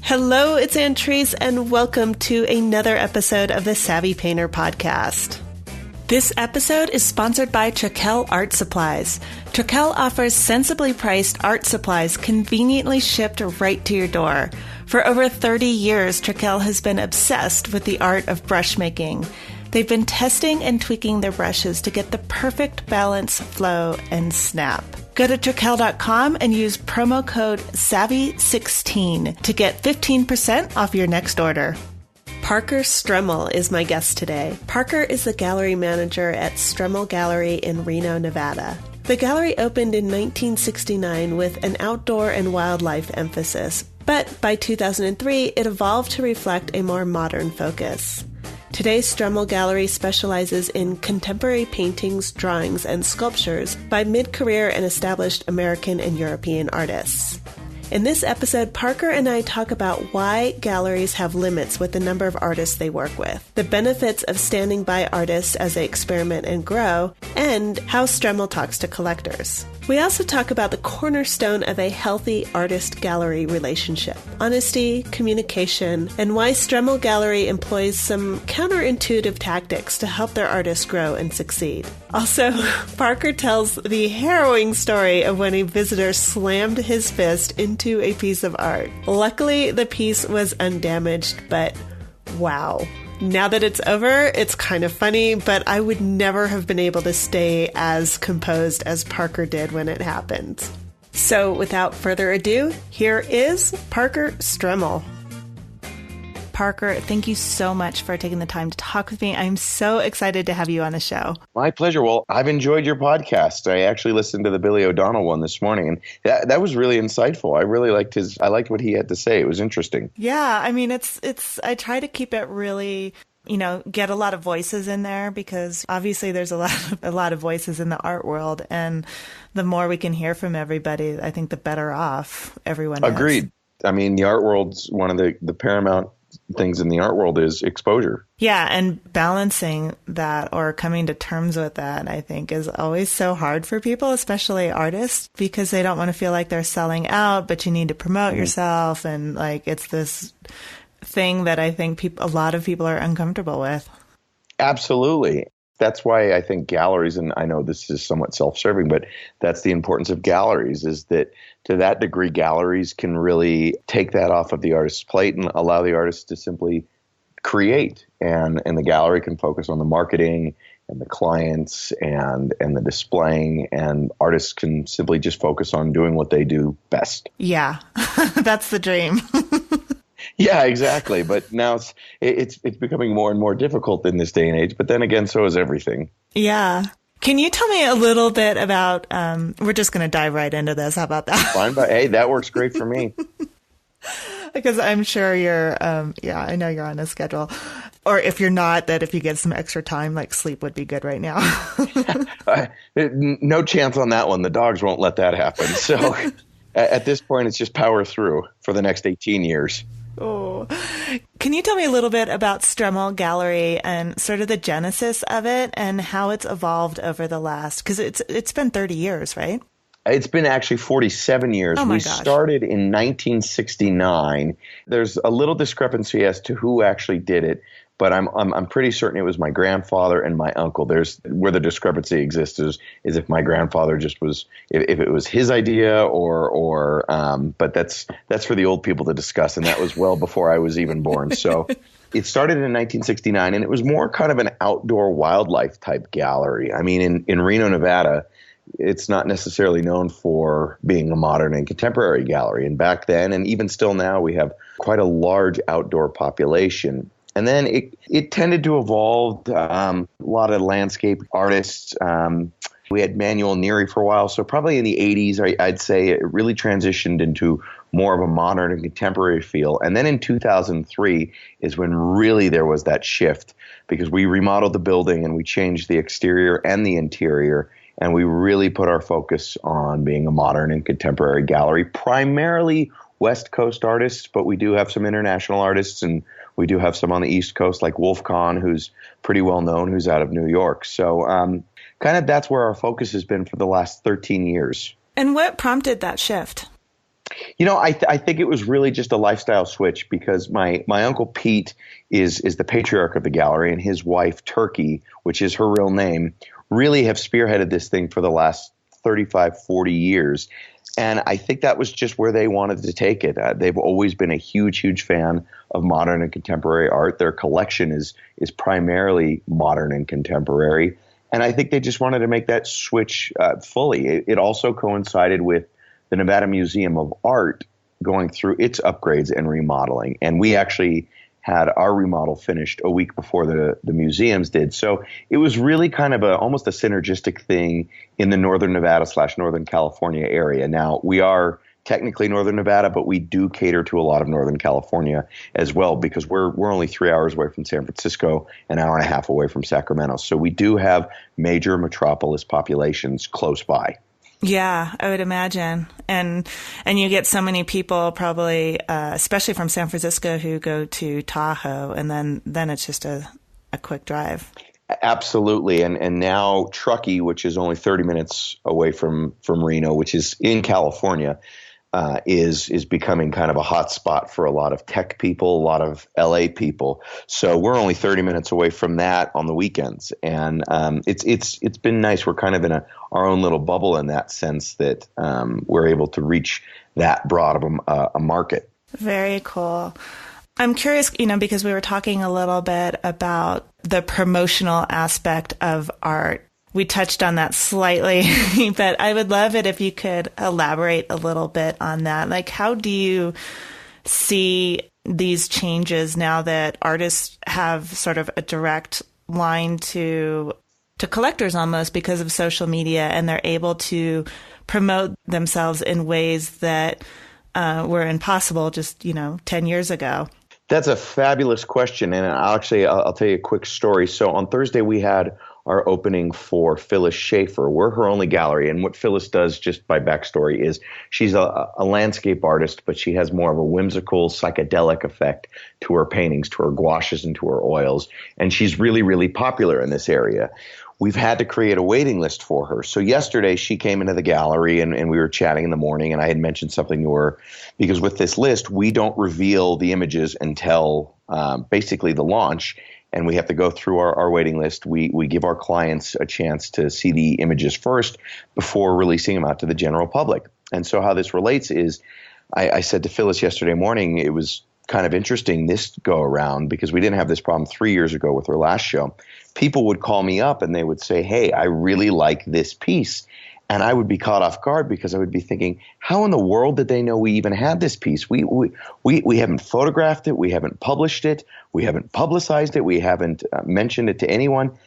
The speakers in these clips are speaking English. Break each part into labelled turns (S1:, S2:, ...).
S1: Hello, it's Antrese, and welcome to another episode of the Savvy Painter Podcast. This episode is sponsored by Stremmel Art Supplies. Stremmel offers sensibly priced art supplies conveniently shipped right to your door. For over 30 years, Stremmel has been obsessed with the art of brush making. They've been testing and tweaking their brushes to get the perfect balance, flow, and snap. Go to Stremmel.com and use promo code SAVVY16 to get 15% off your next order. Parker Stremmel is my guest today. Parker is the gallery manager at Stremmel Gallery in Reno, Nevada. The gallery opened in 1969 with an outdoor and wildlife emphasis, but by 2003 it evolved to reflect a more modern focus. Today, Stremmel Gallery specializes in contemporary paintings, drawings, and sculptures by mid-career and established American and European artists. In this episode, Parker and I talk about why galleries have limits with the number of artists they work with, the benefits of standing by artists as they experiment and grow, and how Stremmel talks to collectors. We also talk about the cornerstone of a healthy artist-gallery relationship, honesty, communication, and why Stremmel Gallery employs some counterintuitive tactics to help their artists grow and succeed. Also, Parker tells the harrowing story of when a visitor slammed his fist into a piece of art. Luckily, the piece was undamaged, but wow. Now that it's over, it's kind of funny, but I would never have been able to stay as composed as Parker did when it happened. So without further ado, here is Parker Stremmel. Parker, thank you so much for taking the time to talk with me. I'm so excited to have you on the show.
S2: My pleasure. Well, I've enjoyed your podcast. I actually listened to the Billy O'Donnell one this morning, and that was really insightful. I really liked I liked what he had to say. It was interesting.
S1: Yeah, I mean, I try to keep it really, get a lot of voices in there because obviously there's a lot of voices in the art world, and the more we can hear from everybody, I think the better off everyone is.
S2: Agreed. I mean, the art world's one of the paramount things in the art world is exposure.
S1: Yeah, and balancing that or coming to terms with that, I think, is always so hard for people, especially artists, because they don't want to feel like they're selling out, but you need to promote yourself. And like, it's this thing that I think a lot of people are uncomfortable with.
S2: Absolutely. That's why I think galleries, and I know this is somewhat self-serving, but that's the importance of galleries, is that to that degree, galleries can really take that off of the artist's plate and allow the artist to simply create. And the gallery can focus on the marketing and the clients and the displaying, and artists can simply just focus on doing what they do best.
S1: Yeah, that's the dream.
S2: Yeah, exactly. But now it's becoming more and more difficult in this day and age. But then again, so is everything.
S1: Yeah. Can you tell me a little bit about, we're just going to dive right into this. How about that?
S2: Fine, but hey, that works great for me.
S1: Because I'm sure you're, I know you're on a schedule. Or if you're not, that if you get some extra time, like sleep would be good right now.
S2: No chance on that one. The dogs won't let that happen. So at this point, it's just power through for the next 18 years.
S1: Oh, can you tell me a little bit about Stremmel Gallery and sort of the genesis of it and how it's evolved over the last, because it's been 30 years, right?
S2: It's been actually 47 years.
S1: Oh my
S2: we
S1: gosh.
S2: Started in 1969. There's a little discrepancy as to who actually did it, but I'm pretty certain it was my grandfather and my uncle. There's where the discrepancy exists is if my grandfather just was, if it was his idea or but that's for the old people to discuss, and that was well before I was even born. So it started in 1969, and it was more kind of an outdoor wildlife type gallery. I mean, in Reno, Nevada, it's not necessarily known for being a modern and contemporary gallery. And back then, and even still now, we have quite a large outdoor population. And then it tended to evolve. A lot of landscape artists. We had Manuel Neri for a while. So probably in the 80s, I'd say it really transitioned into more of a modern and contemporary feel. And then in 2003 is when really there was that shift, because we remodeled the building and we changed the exterior and the interior. And we really put our focus on being a modern and contemporary gallery, primarily West Coast artists, but we do have some international artists, and we do have some on the East Coast, like Wolf Kahn, who's pretty well known, who's out of New York. So kind of that's where our focus has been for the last 13 years.
S1: And what prompted that shift?
S2: I think it was really just a lifestyle switch because my uncle Pete is the patriarch of the gallery, and his wife Turkey, which is her real name, really have spearheaded this thing for the last 35, 40 years. And I think that was just where they wanted to take it. They've always been a huge, huge fan of modern and contemporary art. Their collection is primarily modern and contemporary. And I think they just wanted to make that switch fully. It also coincided with the Nevada Museum of Art going through its upgrades and remodeling. And we actually had our remodel finished a week before the museums did. So it was really kind of almost a synergistic thing in the Northern Nevada / Northern California area. Now, we are technically Northern Nevada, but we do cater to a lot of Northern California as well because we're only 3 hours away from San Francisco, an hour and a half away from Sacramento. So we do have major metropolis populations close by.
S1: Yeah, I would imagine. And you get so many people probably, especially from San Francisco, who go to Tahoe, and then it's just a quick drive.
S2: Absolutely. And now Truckee, which is only 30 minutes away from Reno, which is in California, is becoming kind of a hot spot for a lot of tech people, a lot of LA people. So we're only 30 minutes away from that on the weekends. And it's been nice. We're kind of in our own little bubble in that sense that we're able to reach that broad of a market. Very cool. I'm curious, because we were talking a little bit about the promotional aspect of art. We touched on that slightly, but I would love it if you could elaborate a little bit on that. Like, how do you see these changes now that artists have sort of a direct line to collectors almost because of social media, and they're able to promote themselves in ways that were impossible just, 10 years ago? That's a fabulous question. And I'll tell you a quick story. So on Thursday, we had our opening for Phyllis Schaefer. We're her only gallery. And what Phyllis does, just by backstory, is she's a landscape artist, but she has more of a whimsical, psychedelic effect to her paintings, to her gouaches, and to her oils. And she's really, really popular in this area. We've had to create a waiting list for her. So yesterday she came into the gallery and we were chatting in the morning, and I had mentioned something to her because with this list, we don't reveal the images until basically the launch. And we have to go through our waiting list. We give our clients a chance to see the images first before releasing them out to the general public. And so how this relates is I said to Phyllis yesterday morning, it was kind of interesting this go around because we didn't have this problem 3 years ago with her last show. People would call me up and they would say, hey, I really like this piece. And I would be caught off guard because I would be thinking, how in the world did they know we even had this piece? We haven't photographed it. We haven't published it. We haven't publicized it. We haven't mentioned it to anyone.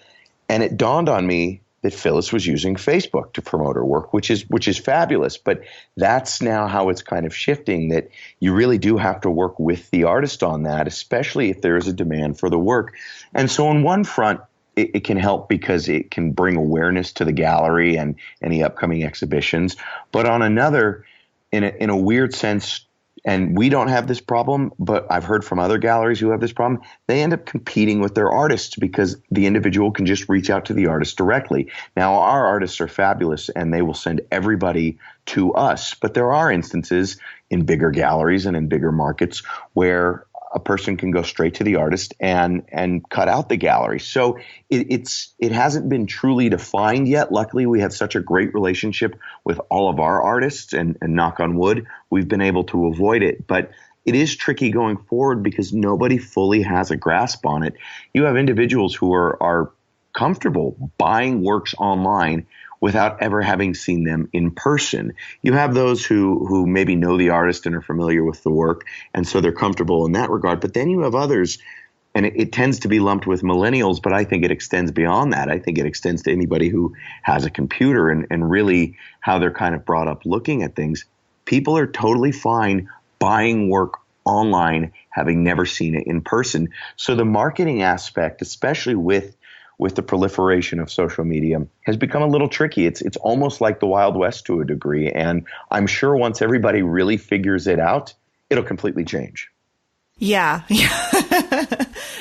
S2: And it dawned on me that Phyllis was using Facebook to promote her work, which is fabulous. But that's now how it's kind of shifting, that you really do have to work with the artist on that, especially if there is a demand for the work. And so on one front, it can help because it can bring awareness to the gallery and any upcoming exhibitions. But on another, in a weird sense, and we don't have this problem, but I've heard from other galleries who have this problem, they end up competing with their artists because the individual can just reach out to the artist directly. Now, our artists are fabulous and they will send everybody to us. But there are instances in bigger galleries and in bigger markets where a person can go straight to the artist and cut out the gallery. So it hasn't been truly defined yet. Luckily, we have such a great relationship with all of our artists, and knock on wood, we've been able to avoid it. But it is tricky going forward because nobody fully has a grasp on it. You have individuals who are comfortable buying works online without ever having seen them in person. You have those who maybe know the artist and are familiar with the work, and so they're comfortable in that regard. But then you have others, and it tends to be lumped with millennials, but I think it extends beyond that. I think it extends to anybody who has a computer and really how they're kind of brought up looking at things. People are totally fine buying work online, having never seen it in person. So the marketing aspect, especially with the proliferation of social media, has become a little tricky. It's almost like the Wild West to a degree. And I'm sure once everybody really figures it out, it'll completely change. Yeah.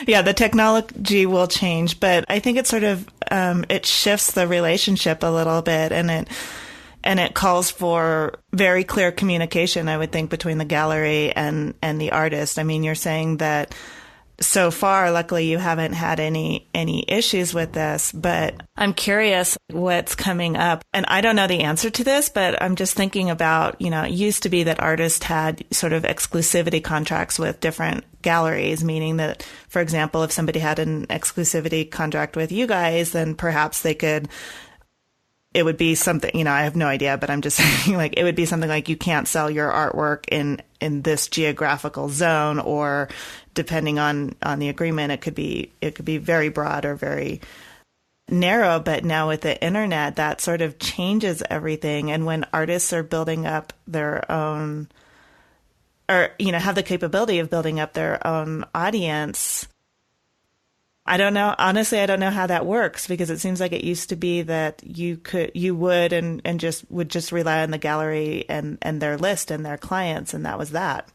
S2: Yeah, the technology will change, but I think it sort of, it shifts the relationship a little bit, and
S1: And it calls for very clear communication, I would think, between the gallery and the artist. I mean, you're saying that so far, luckily, you haven't had any issues with this, but I'm curious what's coming up. And I don't know the answer to this, but I'm just thinking about, it used to be that artists had sort of exclusivity contracts with different galleries, meaning that, for example, if somebody had an exclusivity contract with you guys, then perhaps it would be something, I have no idea, but I'm just saying, like, it would be something like you can't sell your artwork in this geographical zone, or depending on the agreement, it could be very broad or very narrow. But now with the internet, that sort of changes everything. And when artists are building up their own, or, have the capability of building up their own audience, I don't know. Honestly, I don't know how that works, because it seems like it used to be that you would just rely on the gallery and their list and their clients, and that was that.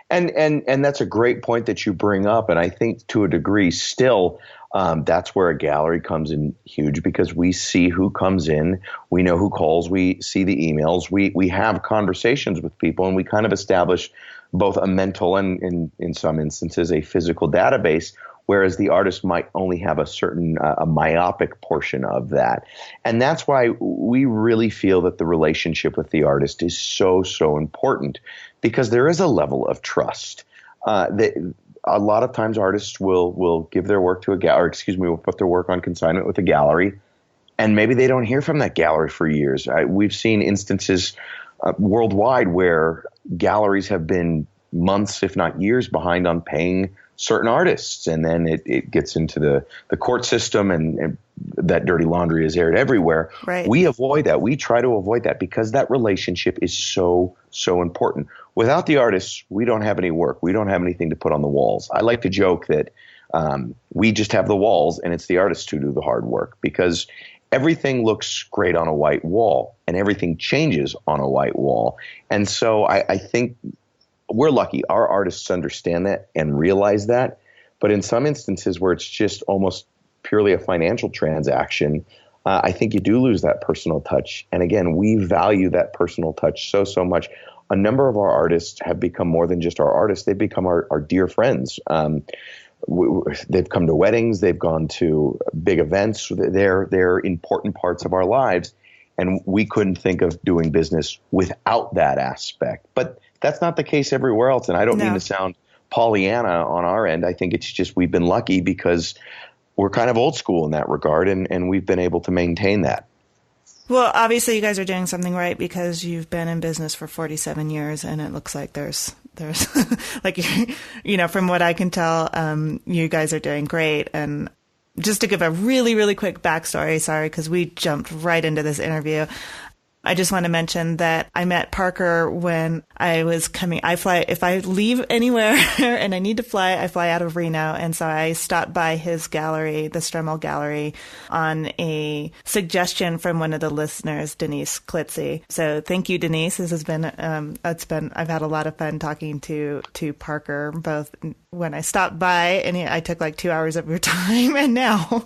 S2: And that's a great point that you bring up. And I think to a degree still, that's where a gallery comes in huge, because we see who comes in, we know who calls, we see the emails, we have conversations with people, and we kind of establish both a mental and in some instances a physical database, whereas the artist might only have a certain a myopic portion of that. And that's why we really feel that the relationship with the artist is so, so important, because there is a level of trust. A lot of times artists will give their work to a gallery, will put their work on consignment with a gallery, and maybe they don't hear from that gallery for years. We've seen instances worldwide where galleries have been months, if not years, behind on paying certain artists, and then it gets into the court system, and that dirty laundry is aired everywhere.
S1: Right.
S2: We avoid that. We try to avoid that, because that relationship is so, so important. Without the artists, we don't have any work. We don't have anything to put on the walls. I like to joke that we just have the walls, and it's the artists who do the hard work, because everything looks great on a white wall, and everything changes on a white wall. And so I think we're lucky. Our artists understand that and realize that. But in some instances where it's just almost purely a financial transaction, I think you do lose that personal touch. And again, we value that personal touch so, so much. A number of our artists have become more than just our artists. They've become our dear friends. They've come to weddings. They've gone to big events. They're important parts of our lives. And we couldn't think of doing business without that aspect. But that's not the case everywhere else. And I don't mean to sound Pollyanna on our end. I think it's just we've been lucky because we're kind of old school in that regard, and we've been able to maintain that.
S1: Well, obviously you guys are doing something right, because you've been in business for 47 years, and it looks like there's like, from what I can tell, you guys are doing great. And just to give a really, really quick backstory, sorry, because we jumped right into this interview. I just want to mention that I met Parker when I was coming. If I leave anywhere and I need to fly, I fly out of Reno. And so I stopped by his gallery, the Stremmel Gallery, on a suggestion from one of the listeners, Denise Klitzy. So thank you, Denise. This has been, I've had a lot of fun talking to Parker, both when I stopped by and I took like 2 hours of your time, and now.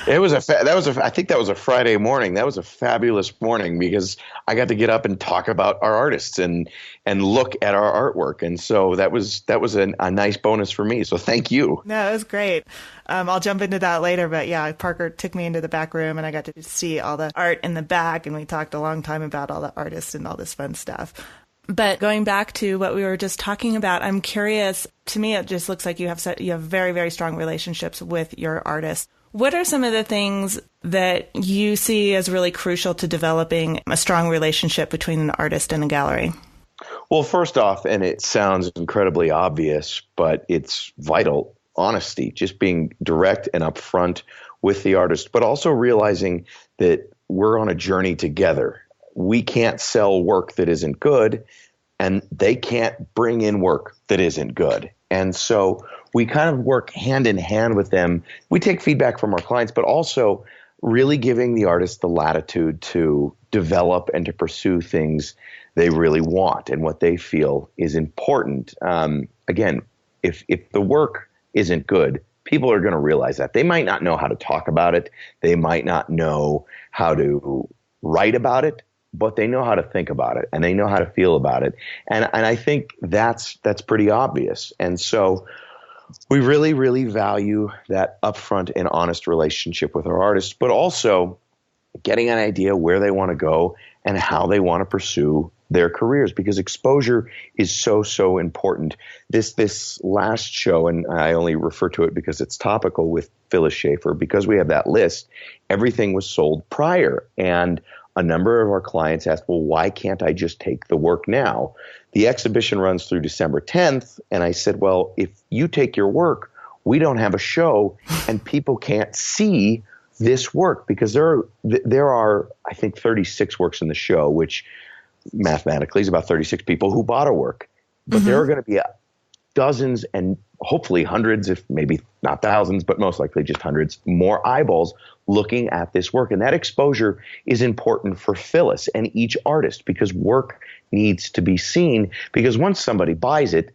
S2: I think that was a Friday morning. That was a fabulous morning, because I got to get up and talk about our artists and look at our artwork. And so that was a nice bonus for me. So thank you.
S1: No, it was great. I'll jump into that later, but yeah, Parker took me into the back room and I got to see all the art in the back, and we talked a long time about all the artists and all this fun stuff. But going back to what we were just talking about, I'm curious. To me, it just looks like you have very, very strong relationships with your artists. What are some of the things that you see as really crucial to developing a strong relationship between an artist and a gallery?
S2: Well, first off, and it sounds incredibly obvious, but it's vital, honesty, just being direct and upfront with the artist, but also realizing that we're on a journey together. We can't sell work that isn't good, and they can't bring in work that isn't good. And so we kind of work hand in hand with them. We take feedback from our clients, but also really giving the artist the latitude to develop and to pursue things they really want and what they feel is important. Again, if the work isn't good, people are going to realize that. They might not know how to talk about it. They might not know how to write about it, but they know how to think about it and they know how to feel about it. And I think that's pretty obvious. And so we really, really value that upfront and honest relationship with our artists, but also getting an idea where they want to go and how they want to pursue their careers, because exposure is so, so important. This last show, and I only refer to it because it's topical with Phyllis Schaefer, because we have that list, everything was sold prior. And a number of our clients asked, well, why can't I just take the work now? The exhibition runs through December 10th. And I said, well, if you take your work, we don't have a show and people can't see this work, because there are, I think, 36 works in the show, which mathematically is about 36 people who bought a work. But there are going to be dozens and hopefully hundreds, if maybe not thousands, but most likely just hundreds more eyeballs looking at this work. And that exposure is important for Phyllis and each artist, because work needs to be seen, because once somebody buys it,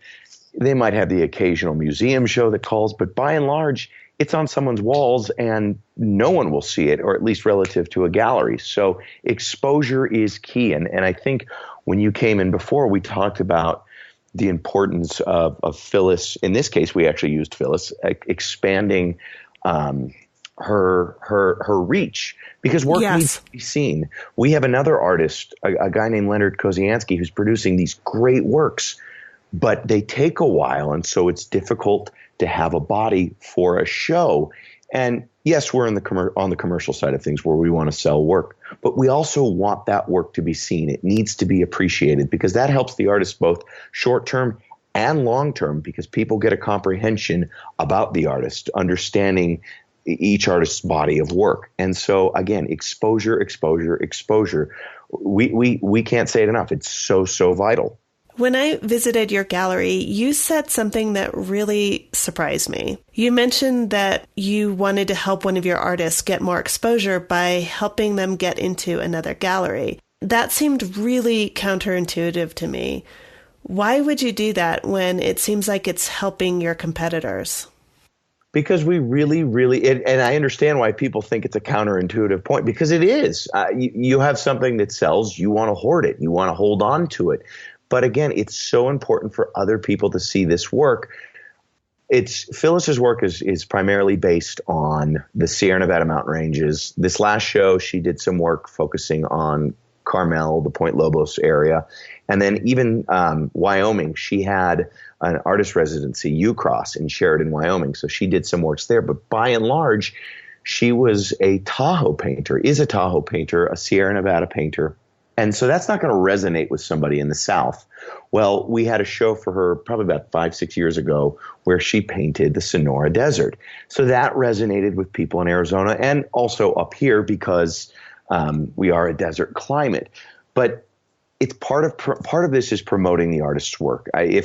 S2: they might have the occasional museum show that calls, but by and large, it's on someone's walls and no one will see it, or at least relative to a gallery. So exposure is key. And I think when you came in before, we talked about the importance of Phyllis. In this case, we actually used Phyllis expanding her reach, because work needs to be seen. We have another artist, a guy named Leonard Koziansky, who's producing these great works, but they take a while. And so it's difficult to have a body for a show. And yes, we're on the commercial side of things where we want to sell work, but we also want that work to be seen. It needs to be appreciated, because that helps the artist both short term and long term, because people get a comprehension about the artist, understanding each artist's body of work. And so again, exposure. We can't say it enough. It's so, so vital.
S1: When I visited your gallery, you said something that really surprised me. You mentioned that you wanted to help one of your artists get more exposure by helping them get into another gallery. That seemed really counterintuitive to me. Why would you do that when it seems like it's helping your competitors?
S2: Because we really, and I understand why people think it's a counterintuitive point, because it is. You have something that sells, you want to hoard it, you want to hold on to it. But again, it's so important for other people to see this work. Phyllis's work is primarily based on the Sierra Nevada mountain ranges. This last show, she did some work focusing on Carmel, the Point Lobos area. And then even Wyoming, she had an artist residency, U-Cross, in Sheridan, Wyoming. So she did some works there. But by and large, she was a Tahoe painter, a Sierra Nevada painter. And so that's not going to resonate with somebody in the South. Well, we had a show for her probably about 5-6 years ago where she painted the Sonora Desert. So that resonated with people in Arizona and also up here, because we are a desert climate. But it's part of this is promoting the artist's work. I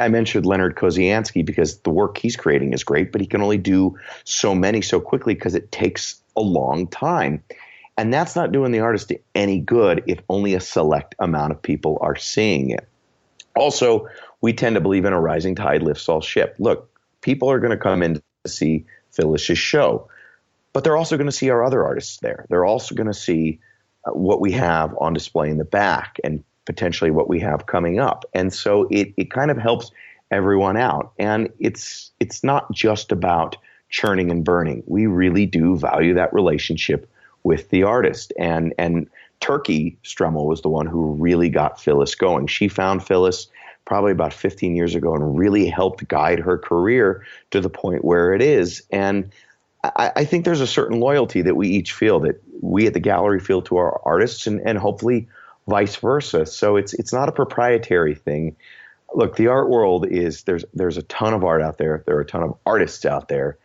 S2: mentioned Leonard Koziansky because the work he's creating is great, but he can only do so many so quickly because it takes a long time. And that's not doing the artist any good if only a select amount of people are seeing it. Also, we tend to believe in a rising tide lifts all ship. Look, people are going to come in to see Phyllis's show, but they're also going to see our other artists there. They're also going to see what we have on display in the back and potentially what we have coming up. And so it kind of helps everyone out. And it's not just about churning and burning. We really do value that relationship with the artist. And Turkey Stremmel was the one who really got Phyllis going. She found Phyllis probably about 15 years ago and really helped guide her career to the point where it is. And I think there's a certain loyalty that we each feel, that we at the gallery feel to our artists, and hopefully vice versa. So it's not a proprietary thing. Look, the art world is, there's a ton of art out there. There are a ton of artists out there.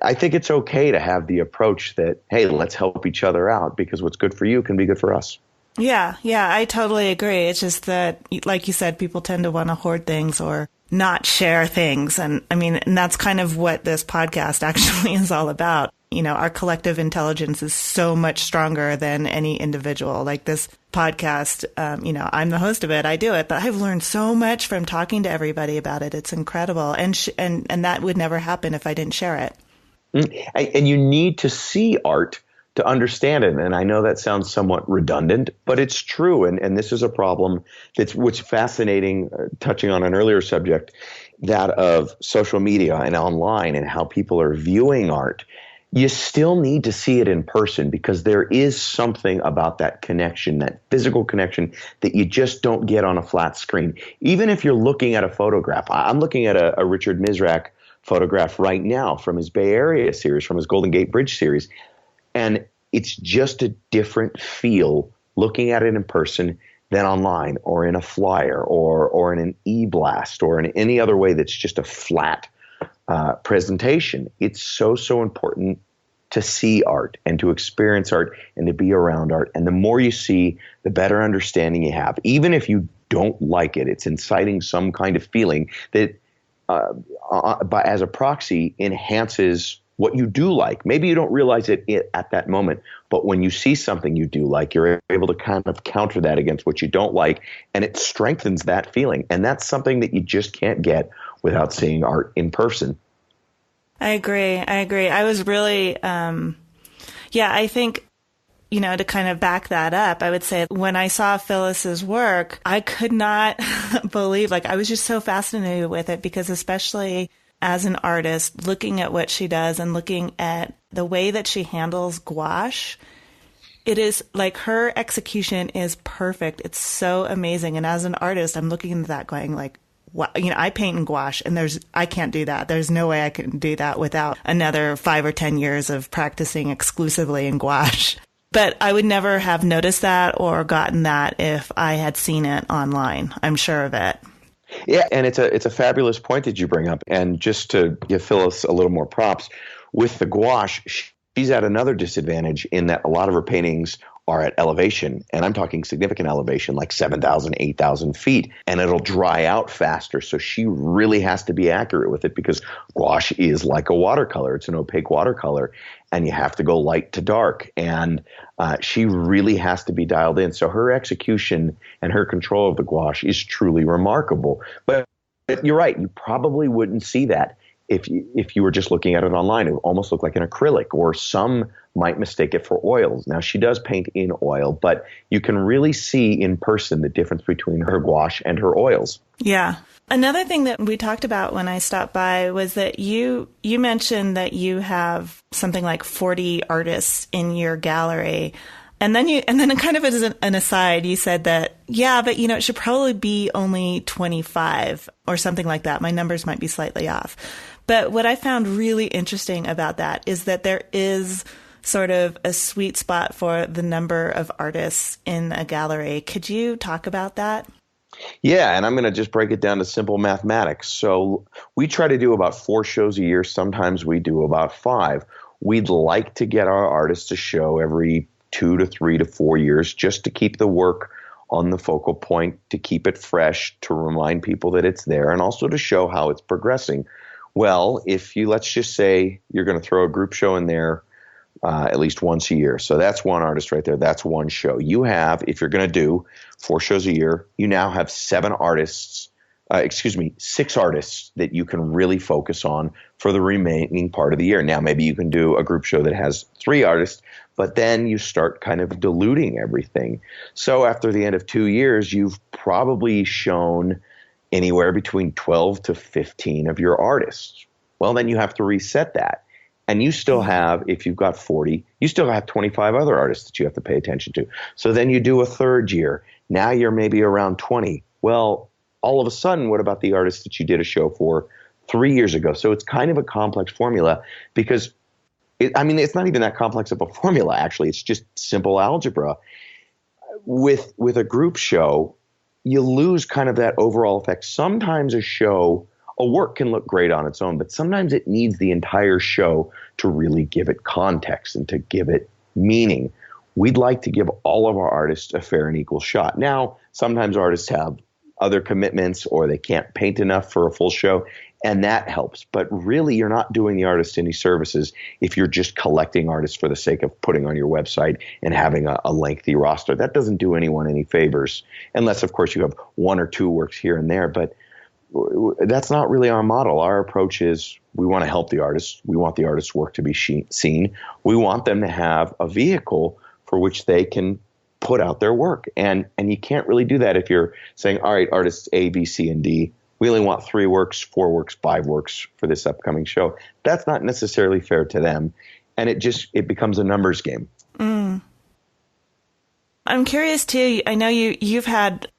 S2: I think it's okay to have the approach that, hey, let's help each other out, because what's good for you can be good for us.
S1: Yeah, I totally agree. It's just that, like you said, people tend to want to hoard things or not share things. And that's kind of what this podcast actually is all about. You know, our collective intelligence is so much stronger than any individual. Like this podcast, I'm the host of it. I do it, but I've learned so much from talking to everybody about it. It's incredible. And that would never happen if I didn't share it.
S2: And you need to see art to understand it. And I know that sounds somewhat redundant, but it's true. And this is a problem what's fascinating, touching on an earlier subject, that of social media and online and how people are viewing art. You still need to see it in person because there is something about that connection, that physical connection that you just don't get on a flat screen. Even if you're looking at a photograph. I'm looking at a Richard Misrak photograph right now from his Bay Area series, from his Golden Gate Bridge series. And it's just a different feel looking at it in person than online or in a flyer or in an e-blast or in any other way that's just a flat presentation. It's so important to see art and to experience art and to be around art. And the more you see, the better understanding you have. Even if you don't like it, it's inciting some kind of feeling that as a proxy enhances what you do like. Maybe you don't realize it at that moment, but when you see something you do like, you're able to kind of counter that against what you don't like, and it strengthens that feeling. And that's something that you just can't get without seeing art in person.
S1: I agree. I was really, I think, to kind of back that up, I would say when I saw Phyllis's work, I could not believe, I was just so fascinated with it because especially as an artist, looking at what she does and looking at the way that she handles gouache, it is like her execution is perfect. It's so amazing. And as an artist, I'm looking at that going wow, I paint in gouache and I can't do that. There's no way I can do that without another 5 or 10 years of practicing exclusively in gouache. But I would never have noticed that or gotten that if I had seen it online. I'm sure of it.
S2: Yeah, and it's a fabulous point that you bring up. And just to give Phyllis a little more props, with the gouache, she's at another disadvantage in that a lot of her paintings are at elevation, and I'm talking significant elevation, like 7,000, 8,000 feet, and it'll dry out faster. So she really has to be accurate with it because gouache is like a watercolor. It's an opaque watercolor, and you have to go light to dark, and she really has to be dialed in. So her execution and her control of the gouache is truly remarkable. But you're right, you probably wouldn't see that if you were just looking at it online. It would almost look like an acrylic, or some might mistake it for oils. Now, she does paint in oil, but you can really see in person the difference between her gouache and her oils.
S1: Yeah. Another thing that we talked about when I stopped by was that you mentioned that you have something like 40 artists in your gallery. And then kind of as an aside, you said that, yeah, but it should probably be only 25 or something like that. My numbers might be slightly off. But what I found really interesting about that is that there is sort of a sweet spot for the number of artists in a gallery. Could you talk about that?
S2: Yeah, and I'm going to just break it down to simple mathematics. So we try to do about 4 shows a year. Sometimes we do about 5. We'd like to get our artists to show every 2 to 3 to 4 years, just to keep the work on the focal point, to keep it fresh, to remind people that it's there, and also to show how it's progressing. Well, let's just say you're going to throw a group show in there at least once a year. So that's one artist right there. That's one show. You have, if you're going to do 4 shows a year, you now have 6 artists that you can really focus on for the remaining part of the year. Now, maybe you can do a group show that has 3 artists, but then you start kind of diluting everything. So after the end of 2 years, you've probably shown anywhere between 12 to 15 of your artists. Well, then you have to reset that. And you still have, if you've got 40, you still have 25 other artists that you have to pay attention to. So then you do a 3rd year. Now you're maybe around 20. Well, all of a sudden, what about the artists that you did a show for 3 years ago? So it's kind of a complex formula because, it's not even that complex of a formula, actually. It's just simple algebra. With a group show, you lose kind of that overall effect. Sometimes a work can look great on its own, but sometimes it needs the entire show to really give it context and to give it meaning. We'd like to give all of our artists a fair and equal shot. Now, sometimes artists have other commitments or they can't paint enough for a full show, and that helps. But really, you're not doing the artist any services if you're just collecting artists for the sake of putting on your website and having a lengthy roster. That doesn't do anyone any favors, unless, of course, you have 1 or 2 works here and there. But that's not really our model. Our approach is we want to help the artists. We want the artist's work to be seen. We want them to have a vehicle for which they can put out their work. And you can't really do that if you're saying, all right, artists A, B, C, and D, we only want 3 works, 4 works, 5 works for this upcoming show. That's not necessarily fair to them. And it becomes a numbers game.
S1: Mm. I'm curious too. I know you've had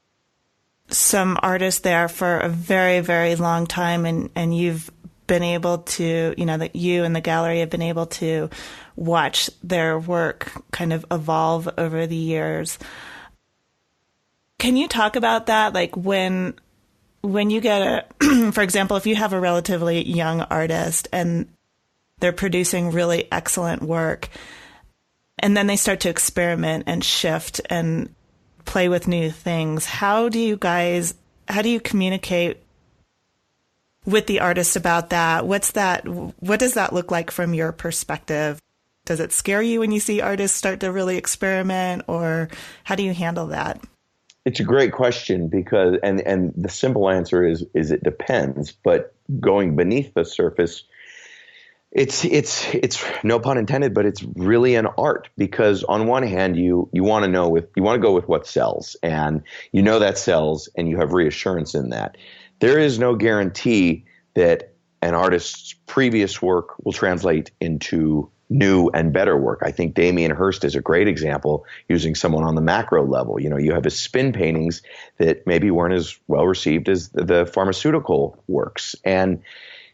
S1: some artists there for a very, very long time, and you've been able to, that you and the gallery have been able to watch their work kind of evolve over the years. Can you talk about that? Like when you get for example, if you have a relatively young artist and they're producing really excellent work, and then they start to experiment and shift and play with new things, how do you communicate with the artist about that? What does that look like from your perspective? Does it scare you when you see artists start to really experiment, or how do you handle that?
S2: It's a great question because, and the simple answer is it depends, but going beneath the surface, it's no pun intended, but it's really an art, because on one hand, you want to go with what sells, and that sells, and you have reassurance in that. There is no guarantee that an artist's previous work will translate into new and better work. I think Damien Hirst is a great example, using someone on the macro level. You have his spin paintings that maybe weren't as well received as the pharmaceutical works, and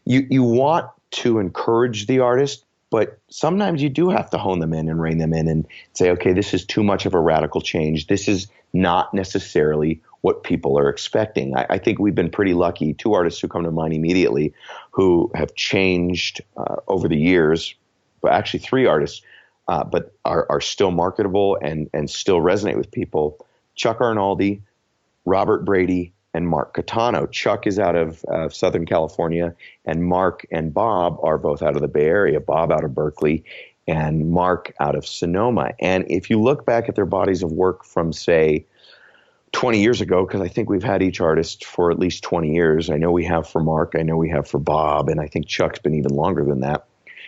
S2: you want to encourage the artist, but sometimes you do have to hone them in and rein them in and say, okay, this is too much of a radical change. This is not necessarily what people are expecting. I think we've been pretty lucky. 2 artists who come to mind immediately who have changed over the years, but actually 3 artists, but are still marketable and still resonate with people. Chuck Arnaldi, Robert Brady, and Mark Catano. Chuck is out of Southern California, and Mark and Bob are both out of the Bay Area. Bob out of Berkeley, and Mark out of Sonoma. And if you look back at their bodies of work from, say, 20 years ago, because I think we've had each artist for at least 20 years. I know we have for Mark, I know we have for Bob, and I think Chuck's been even longer than that.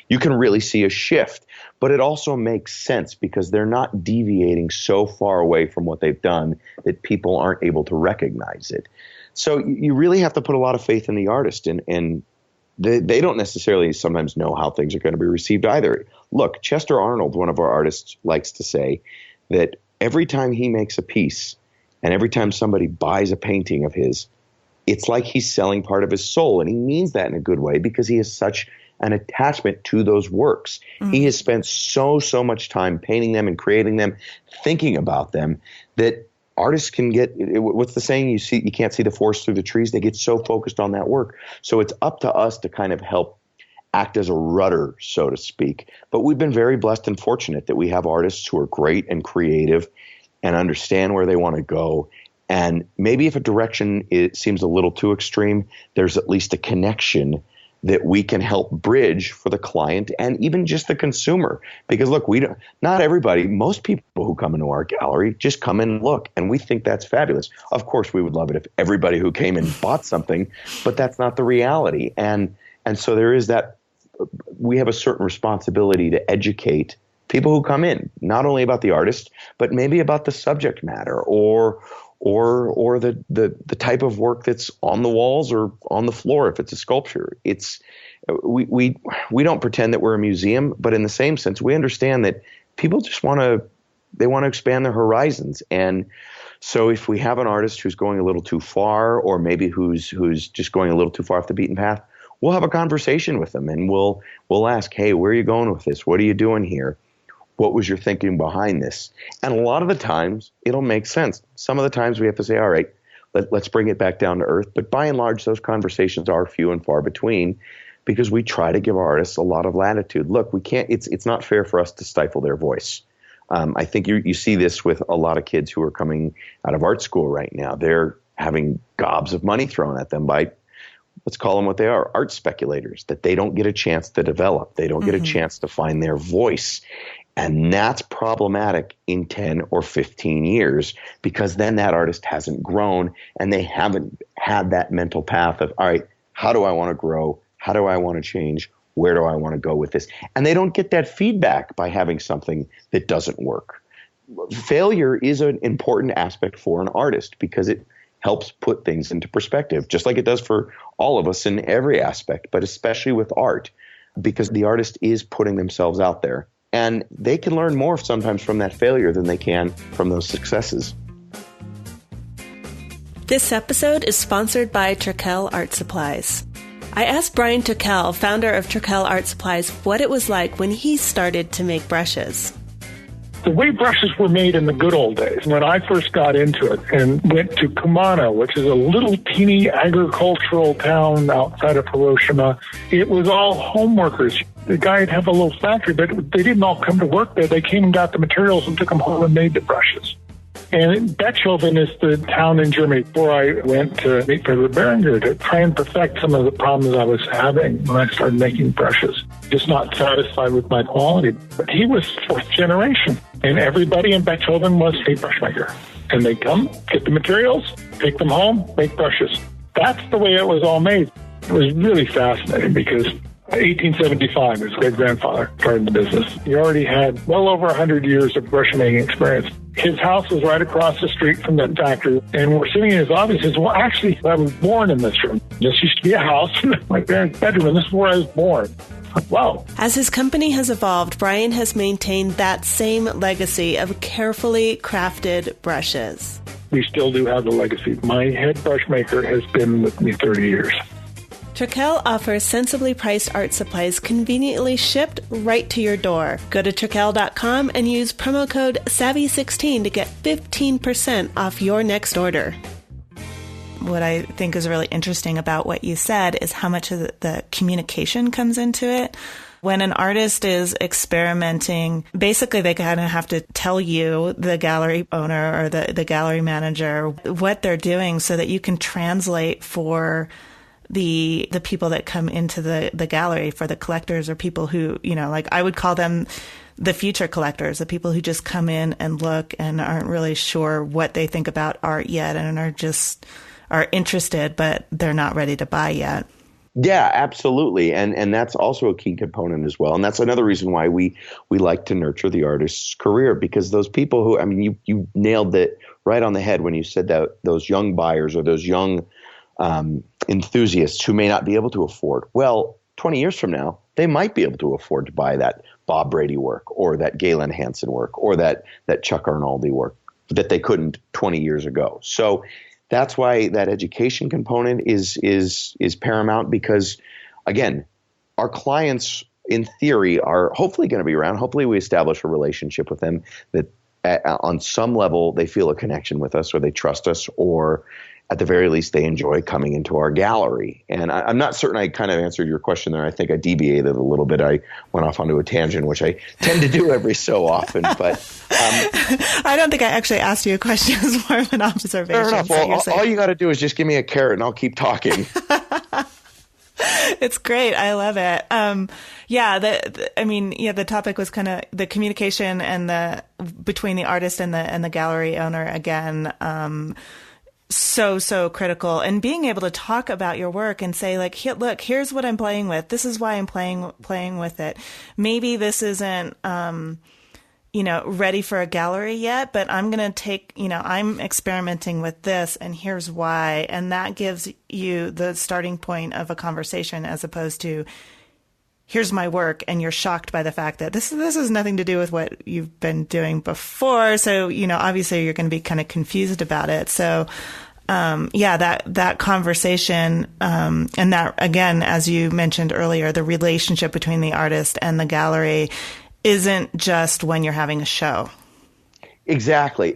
S2: You can really see a shift, but it also makes sense because they're not deviating so far away from what they've done that people aren't able to recognize it. So you really have to put a lot of faith in the artist, and they don't necessarily sometimes know how things are going to be received either. Look, Chester Arnold, one of our artists, likes to say that every time he makes a piece and every time somebody buys a painting of his, it's like he's selling part of his soul. And he means that in a good way because he has such an attachment to those works. Mm-hmm. He has spent so much time painting them and creating them, thinking about them, that artists can get, what's the saying? You can't see the forest through the trees. They get so focused on that work. So it's up to us to kind of help act as a rudder, so to speak. But we've been very blessed and fortunate that we have artists who are great and creative and understand where they want to go. And maybe if a direction seems a little too extreme, there's at least a connection that we can help bridge for the client and even just the consumer. Because look, not everybody, most people who come into our gallery just come in and look, and we think that's fabulous. Of course, we would love it if everybody who came in bought something, but that's not the reality. And so there is that, we have a certain responsibility to educate people who come in, not only about the artist, but maybe about the subject matter or the type of work that's on the walls or on the floor if it's a sculpture. We don't pretend that we're a museum, but in the same sense, we understand that people just want to expand their horizons. And so if we have an artist who's going a little too far, or maybe who's just going a little too far off the beaten path, we'll have a conversation with them and we'll ask, hey, where are you going with this? What are you doing here? What was your thinking behind this? And a lot of the times it'll make sense. Some of the times we have to say, all right, let's bring it back down to earth. But by and large, those conversations are few and far between because we try to give artists a lot of latitude. Look, we can't, it's not fair for us to stifle their voice. I think you see this with a lot of kids who are coming out of art school right now. They're having gobs of money thrown at them by, let's call them what they are, art speculators, that they don't get a chance to develop. They don't get a chance to find their voice. And that's problematic in 10 or 15 years because then that artist hasn't grown and they haven't had that mental path of, all right, how do I want to grow? How do I want to change? Where do I want to go with this? And they don't get that feedback by having something that doesn't work. Failure is an important aspect for an artist because it helps put things into perspective, just like it does for all of us in every aspect, but especially with art, because the artist is putting themselves out there. And they can learn more sometimes from that failure than they can from those successes.
S1: This episode is sponsored by Stremmel Art Supplies. I asked Brian Duque, founder of Stremmel Art Supplies, what it was like when he started to make brushes.
S3: The way brushes were made in the good old days, when I first got into it and went to Kumano, which is a little teeny agricultural town outside of Hiroshima, it was all home workers. The guy would have a little factory, but they didn't all come to work there. They came and got the materials and took them home and made the brushes. And Beethoven is the town in Germany where I went to meet Frederick Beringer to try and perfect some of the problems I was having when I started making brushes. Just not satisfied with my quality. But he was fourth generation, and everybody in Beethoven was a brush maker. And they come, get the materials, take them home, make brushes. That's the way it was all made. It was really fascinating because 1875, his great-grandfather started the business. He already had well over 100 years of brush-making experience. His house was right across the street from the factory, and we're sitting in his office. He says, well, actually, I was born in this room. This used to be a house, my parents' bedroom, and this is where I was born. Wow.
S1: As his company has evolved, Brian has maintained that same legacy of carefully crafted brushes.
S3: We still do have the legacy. My head brush maker has been with me 30 years.
S1: Stremmel offers sensibly priced art supplies conveniently shipped right to your door. Go to Stremmel.com and use promo code SAVVY16 to get 15% off your next order. What I think is really interesting about what you said is how much of the communication comes into it. When an artist is experimenting, basically they kind of have to tell you, the gallery owner or the gallery manager, what they're doing so that you can translate for the people that come into the gallery, for the collectors or people who, like I would call them the future collectors, the people who just come in and look and aren't really sure what they think about art yet and are interested, but they're not ready to buy yet.
S2: Yeah, absolutely. And that's also a key component as well. And that's another reason why we like to nurture the artist's career, because those people who, you nailed it right on the head when you said that those young buyers or those young enthusiasts who may not be able to afford. Well, 20 years from now, they might be able to afford to buy that Bob Brady work or that Galen Hansen work or that Chuck Arnaldi work that they couldn't 20 years ago. So that's why that education component is paramount, because, again, our clients in theory are hopefully going to be around. Hopefully we establish a relationship with them that on some level they feel a connection with us or they trust us, or at the very least, they enjoy coming into our gallery. And I'm not certain I kind of answered your question there. I think I deviated a little bit. I went off onto a tangent, which I tend to do every so often. But
S1: I don't think I actually asked you a question. It was more of an observation.
S2: Fair enough. Well, all you got to do is just give me a carrot and I'll keep talking.
S1: It's great. I love it. The topic was kind of the communication and between the artist and the gallery owner again. So critical, and being able to talk about your work and say, like, look, here's what I'm playing with. This is why I'm playing with it. Maybe this isn't, ready for a gallery yet, but I'm going to I'm experimenting with this and here's why. And that gives you the starting point of a conversation, as opposed to, here's my work, and you're shocked by the fact that this has nothing to do with what you've been doing before. So, obviously you're going to be kind of confused about it. So, that conversation, and that, again, as you mentioned earlier, the relationship between the artist and the gallery isn't just when you're having a show.
S2: Exactly.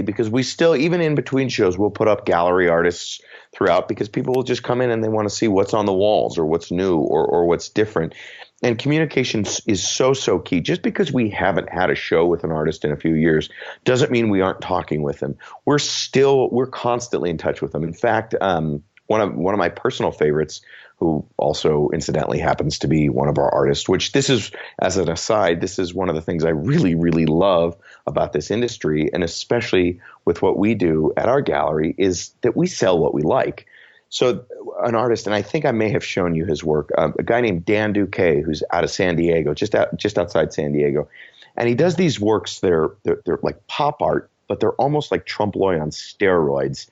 S2: Because we still, even in between shows, we'll put up gallery artists throughout, because people will just come in and they want to see what's on the walls or what's new or what's different. And communication is so key. Just because we haven't had a show with an artist in a few years doesn't mean we aren't talking with them. We're constantly in touch with them. In fact, one of my personal favorites, who also incidentally happens to be one of our artists, which this is, as an aside, this is one of the things I really, really love about this industry, and especially with what we do at our gallery, is that we sell what we like. So an artist, and I think I may have shown you his work, a guy named Dan Duque, who's out of San Diego, just outside San Diego. And he does these works that they're like pop art, but they're almost like trompe l'oeil on steroids.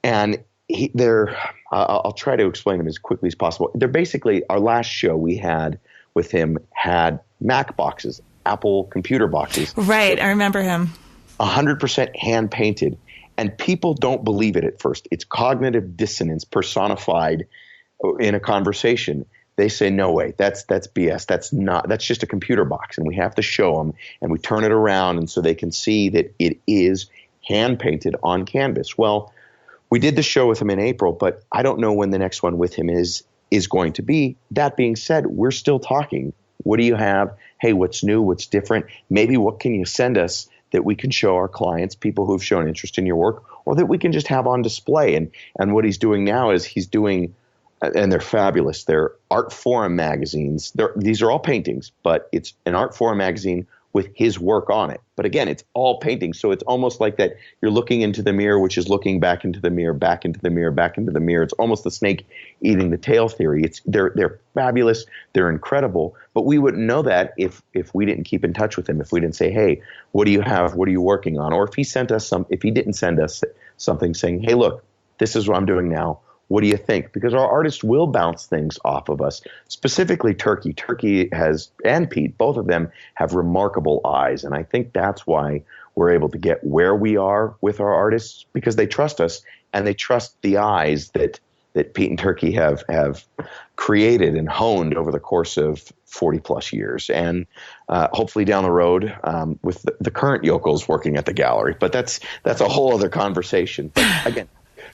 S2: And I'll try to explain them as quickly as possible. They're basically, our last show we had with him had Mac boxes, Apple computer boxes.
S1: Right, I remember him.
S2: 100% hand painted. And people don't believe it at first. It's cognitive dissonance personified in a conversation. They say, no way, that's BS. That's just a computer box. And we have to show them, and we turn it around and so they can see that it is hand painted on canvas. Well, we did the show with him in April, but I don't know when the next one with him is going to be. That being said, we're still talking. What do you have? Hey, what's new? What's different? Maybe what can you send us that we can show our clients, people who've shown interest in your work, or that we can just have on display. And what he's doing now is he's doing, and they're fabulous, they're art forum magazines. These are all paintings, but it's an art forum magazine with his work on it. But again, it's all paintings. So it's almost like that you're looking into the mirror, which is looking back into the mirror, back into the mirror, back into the mirror. It's almost the snake eating the tail theory. They're fabulous. They're incredible. But we wouldn't know that if we didn't keep in touch with him, if we didn't say, hey, what do you have? What are you working on? Or if he didn't send us something saying, hey, look, this is what I'm doing now. What do you think? Because our artists will bounce things off of us, specifically Turkey. Turkey and Pete, both of them have remarkable eyes. And I think that's why we're able to get where we are with our artists, because they trust us and they trust the eyes that Pete and Turkey have created and honed over the course of 40 plus years. And hopefully down the road with the current yokels working at the gallery. But that's a whole other conversation. But again,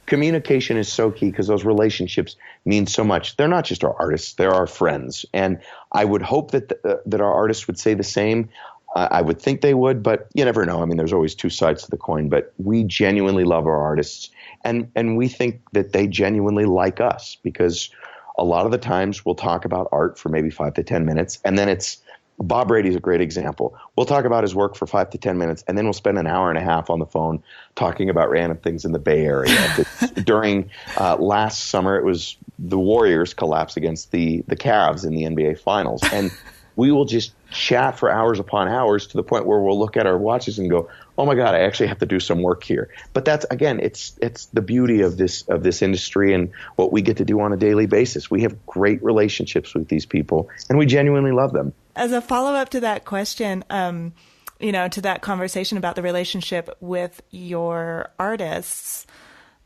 S2: communication is so key because those relationships mean so much. They're not just our artists, they're our friends. And I would hope that our artists would say the same. I would think they would, but you never know. I mean, there's always two sides to the coin, but we genuinely love our artists and we think that they genuinely like us, because a lot of the times we'll talk about art for maybe 5 to 10 minutes. And then Bob Brady's a great example. We'll talk about his work for 5 to 10 minutes, and then we'll spend an hour and a half on the phone talking about random things in the Bay Area. During last summer, it was the Warriors collapse against the Cavs in the NBA Finals. And we will just chat for hours upon hours to the point where we'll look at our watches and go, oh my God, I actually have to do some work here. But that's, again, it's the beauty of this industry and what we get to do on a daily basis. We have great relationships with these people, and we genuinely love them.
S1: As a follow-up to that question, to that conversation about the relationship with your artists,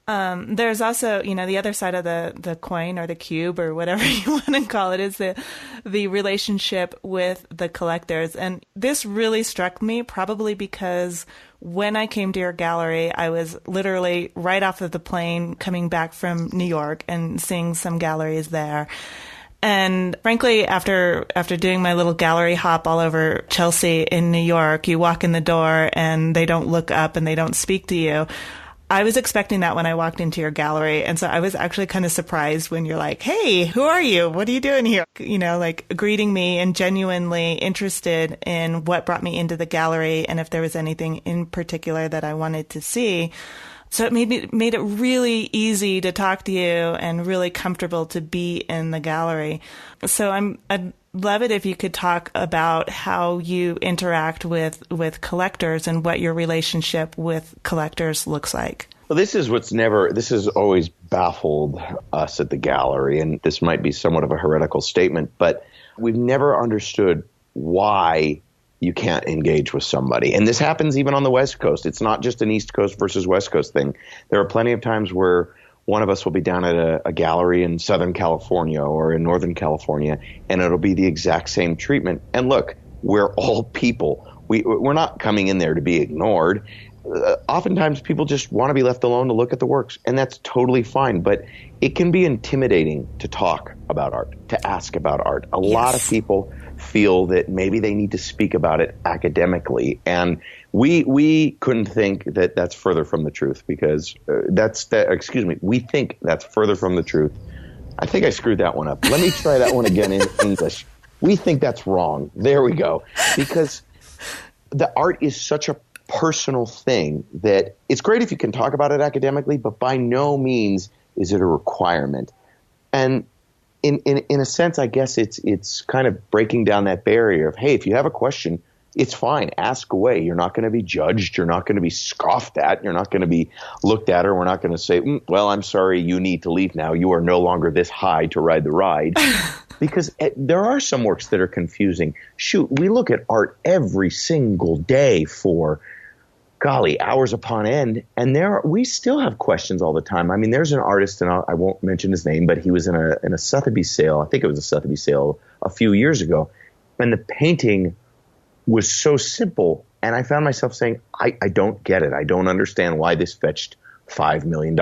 S1: there's also, the other side of the coin or the cube or whatever you want to call it is the relationship with the collectors. And this really struck me probably because when I came to your gallery, I was literally right off of the plane coming back from New York and seeing some galleries there. And frankly, after doing my little gallery hop all over Chelsea in New York, you walk in the door and they don't look up and they don't speak to you. I was expecting that when I walked into your gallery. And so I was actually kind of surprised when you're like, hey, who are you? What are you doing here? Like greeting me and genuinely interested in what brought me into the gallery and if there was anything in particular that I wanted to see. So it made it really easy to talk to you and really comfortable to be in the gallery. So I'd love it if you could talk about how you interact with collectors and what your relationship with collectors looks like.
S2: Well, this has always baffled us at the gallery, and this might be somewhat of a heretical statement, but we've never understood why you can't engage with somebody. And this happens even on the West Coast. It's not just an East Coast versus West Coast thing. There are plenty of times where one of us will be down at a gallery in Southern California or in Northern California, and it'll be the exact same treatment. And look, we're all people. We're not coming in there to be ignored. Oftentimes people just want to be left alone to look at the works, and that's totally fine. But it can be intimidating to talk about art, to ask about art. A lot of people feel that maybe they need to speak about it academically, and we couldn't think that that's further from the truth, because we think that's further from the truth. I think I screwed that one up. Let me try that one again in English. We think that's wrong. There we go. Because the art is such a personal thing that it's great if you can talk about it academically, but by no means Is it a requirement? And in a sense, I guess it's kind of breaking down that barrier of, hey, if you have a question, it's fine. Ask away. You're not going to be judged. You're not going to be scoffed at. You're not going to be looked at, or we're not going to say, well, I'm sorry, you need to leave now. You are no longer this high to ride the ride. Because there are some works that are confusing. Shoot, we look at art every single day for, golly, hours upon end, and we still have questions all the time. I mean, there's an artist, and I won't mention his name, but he was in a Sotheby's sale. I think it was a Sotheby's sale a few years ago, and the painting was so simple, and I found myself saying, I don't get it. I don't understand why this fetched $5 million.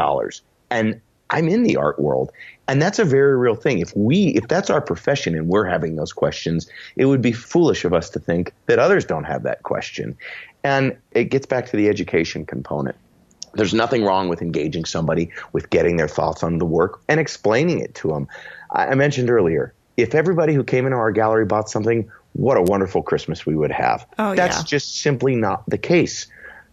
S2: And I'm in the art world, and that's a very real thing. If that's our profession and we're having those questions, it would be foolish of us to think that others don't have that question. And it gets back to the education component. There's nothing wrong with engaging somebody, with getting their thoughts on the work and explaining it to them. I mentioned earlier, if everybody who came into our gallery bought something, what a wonderful Christmas we would have. That's just simply not the case.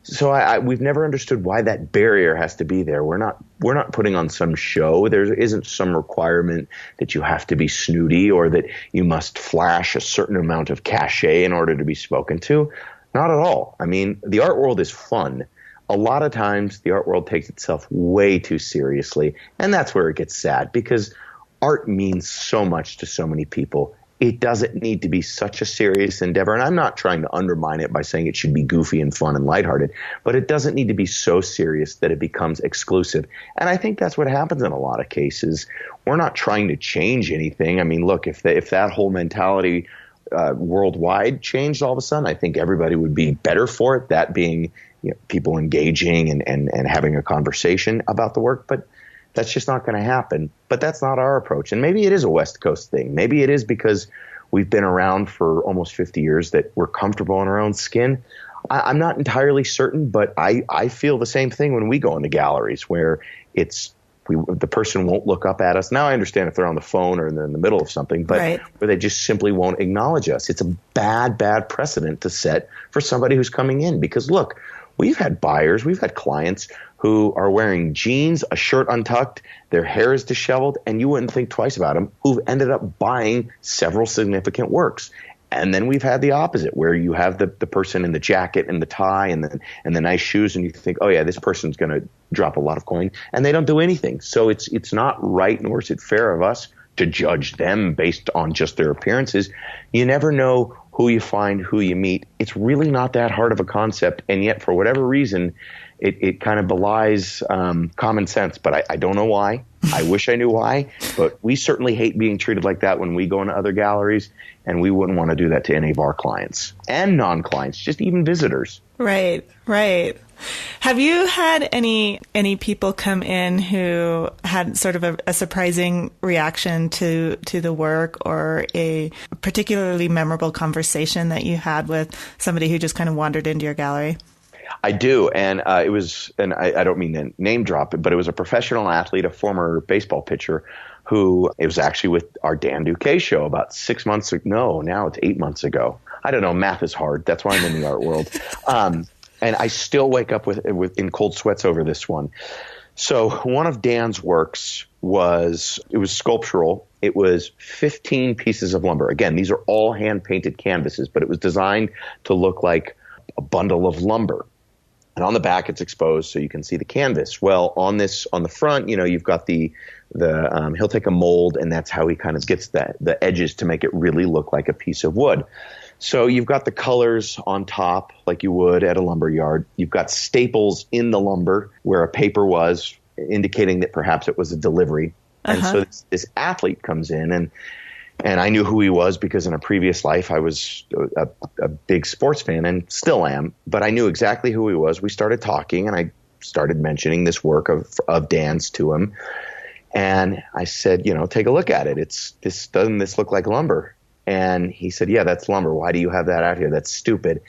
S2: So we've never understood why that barrier has to be there. We're not putting on some show. There isn't some requirement that you have to be snooty or that you must flash a certain amount of cachet in order to be spoken to. Not at all. I mean, the art world is fun. A lot of times the art world takes itself way too seriously, and that's where it gets sad, because art means so much to so many people. It doesn't need to be such a serious endeavor, and I'm not trying to undermine it by saying it should be goofy and fun and lighthearted, but it doesn't need to be so serious that it becomes exclusive. And I think that's what happens in a lot of cases. We're not trying to change anything. I mean, look, if that whole mentality worldwide changed all of a sudden, I think everybody would be better for it, that being, people engaging and having a conversation about the work. But that's just not going to happen. But that's not our approach. And maybe it is a West Coast thing. Maybe it is because we've been around for almost 50 years that we're comfortable in our own skin. I'm not entirely certain, but I feel the same thing when we go into galleries where the person won't look up at us. Now I understand if they're on the phone or they're in the middle of something, but where they just simply won't acknowledge us. It's a bad precedent to set for somebody who's coming in, because look, we've had buyers, we've had clients who are wearing jeans, a shirt untucked, their hair is disheveled, and you wouldn't think twice about them, who've ended up buying several significant works. And then we've had the opposite, where you have the person in the jacket and the tie and the nice shoes, and you think, oh yeah, this person's going to drop a lot of coin, and they don't do anything. So it's not right, nor is it fair of us to judge them based on just their appearances. You never know who you find, who you meet. It's really not that hard of a concept, and yet for whatever reason, it kind of belies common sense. But I don't know why. I wish I knew why. But we certainly hate being treated like that when we go into other galleries, and we wouldn't want to do that to any of our clients and non-clients, just even visitors.
S1: Right. Have you had any people come in who had sort of a surprising reaction to the work, or a particularly memorable conversation that you had with somebody who just kind of wandered into your gallery?
S2: I do, and it was, and I don't mean to name drop it, but it was a professional athlete, a former baseball pitcher, who it was actually with our Dan Duque show about 6 months ago. No, now it's 8 months ago. I don't know. Math is hard. That's why I'm in the art world. And I still wake up in cold sweats over this one. So one of Dan's works was sculptural. It was 15 pieces of lumber. Again, these are all hand-painted canvases, but it was designed to look like a bundle of lumber. And on the back, it's exposed so you can see the canvas. Well, on the front, you've got he'll take a mold, and that's how he kind of gets the edges to make it really look like a piece of wood. So you've got the colors on top like you would at a lumber yard. You've got staples in the lumber where a paper was, indicating that perhaps it was a delivery. And so this athlete comes in, and I knew who he was because in a previous life I was a big sports fan and still am, but I knew exactly who he was. We started talking, and I started mentioning this work of Dan's to him. And I said, take a look at it. Doesn't this look like lumber? And he said, yeah, that's lumber. Why do you have that out here? That's stupid.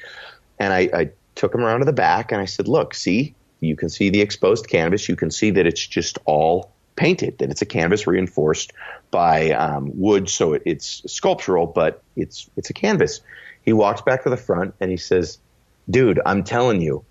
S2: And I took him around to the back, and I said, look, see, you can see the exposed canvas. You can see that it's just all painted, that it's a canvas reinforced by wood. So it's sculptural, but it's a canvas. He walks back to the front, and he says, dude, I'm telling you,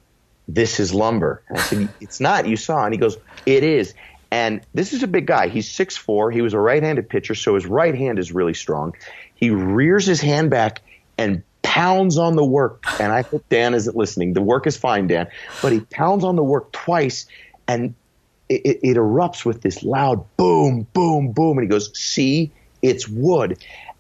S2: this is lumber. And I said, it's not. You saw. And he goes, it is. And this is a big guy. He's 6'4". He was a right-handed pitcher, so his right hand is really strong. He rears his hand back and pounds on the work. And I hope Dan isn't listening. The work is fine, Dan. But he pounds on the work twice, and it erupts with this loud boom, boom, boom. And he goes, "See, it's wood."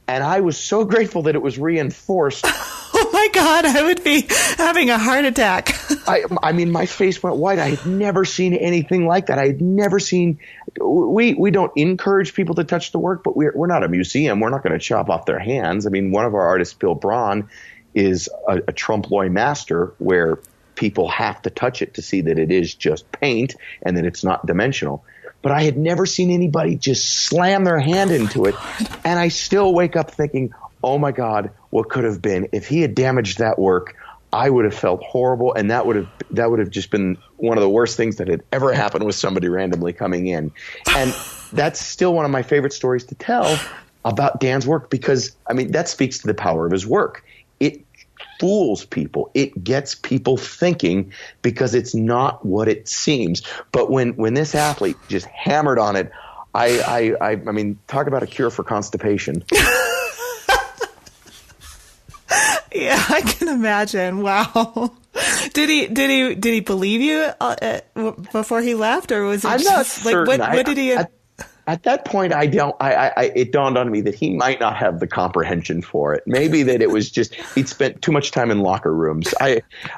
S2: And I was so grateful that it was reinforced.
S1: Oh my God, I would be having a heart attack.
S2: I mean, my face went white. I had never seen anything like that. I had never seen. We don't encourage people to touch the work, but we're not a museum. We're not going to chop off their hands. I mean, one of our artists, Bill Braun, is a trompe-l'oeil master where people have to touch it to see that it is just paint and that it's not dimensional. But I had never seen anybody just slam their hand into it. And I still wake up thinking, oh my God, what could have been? If he had damaged that work, I would have felt horrible. And that would have just been one of the worst things that had ever happened with somebody randomly coming in. And that's still one of my favorite stories to tell about Dan's work, because, I mean, that speaks to the power of his work. It fools people. It gets people thinking because it's not what it seems. But when this athlete just hammered on it, I mean, talk about a cure for constipation.
S1: Yeah, I can imagine. Wow. Did he believe you before he left, or was it
S2: I'm not certain.
S1: Like what did he?
S2: At that point, it dawned on me that he might not have the comprehension for it. Maybe that it was just he'd spent too much time in locker rooms.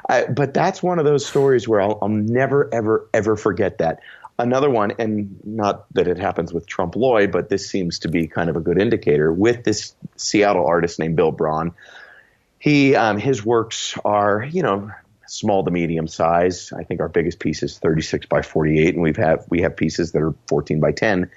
S2: But that's one of those stories where I'll never, ever, ever forget that. Another one, and not that it happens with trompe-l'oeil, but this seems to be kind of a good indicator, with this Seattle artist named Bill Braun. His works are, small to medium size. I think our biggest piece is 36 by 48, and we have pieces that are 14 by 10.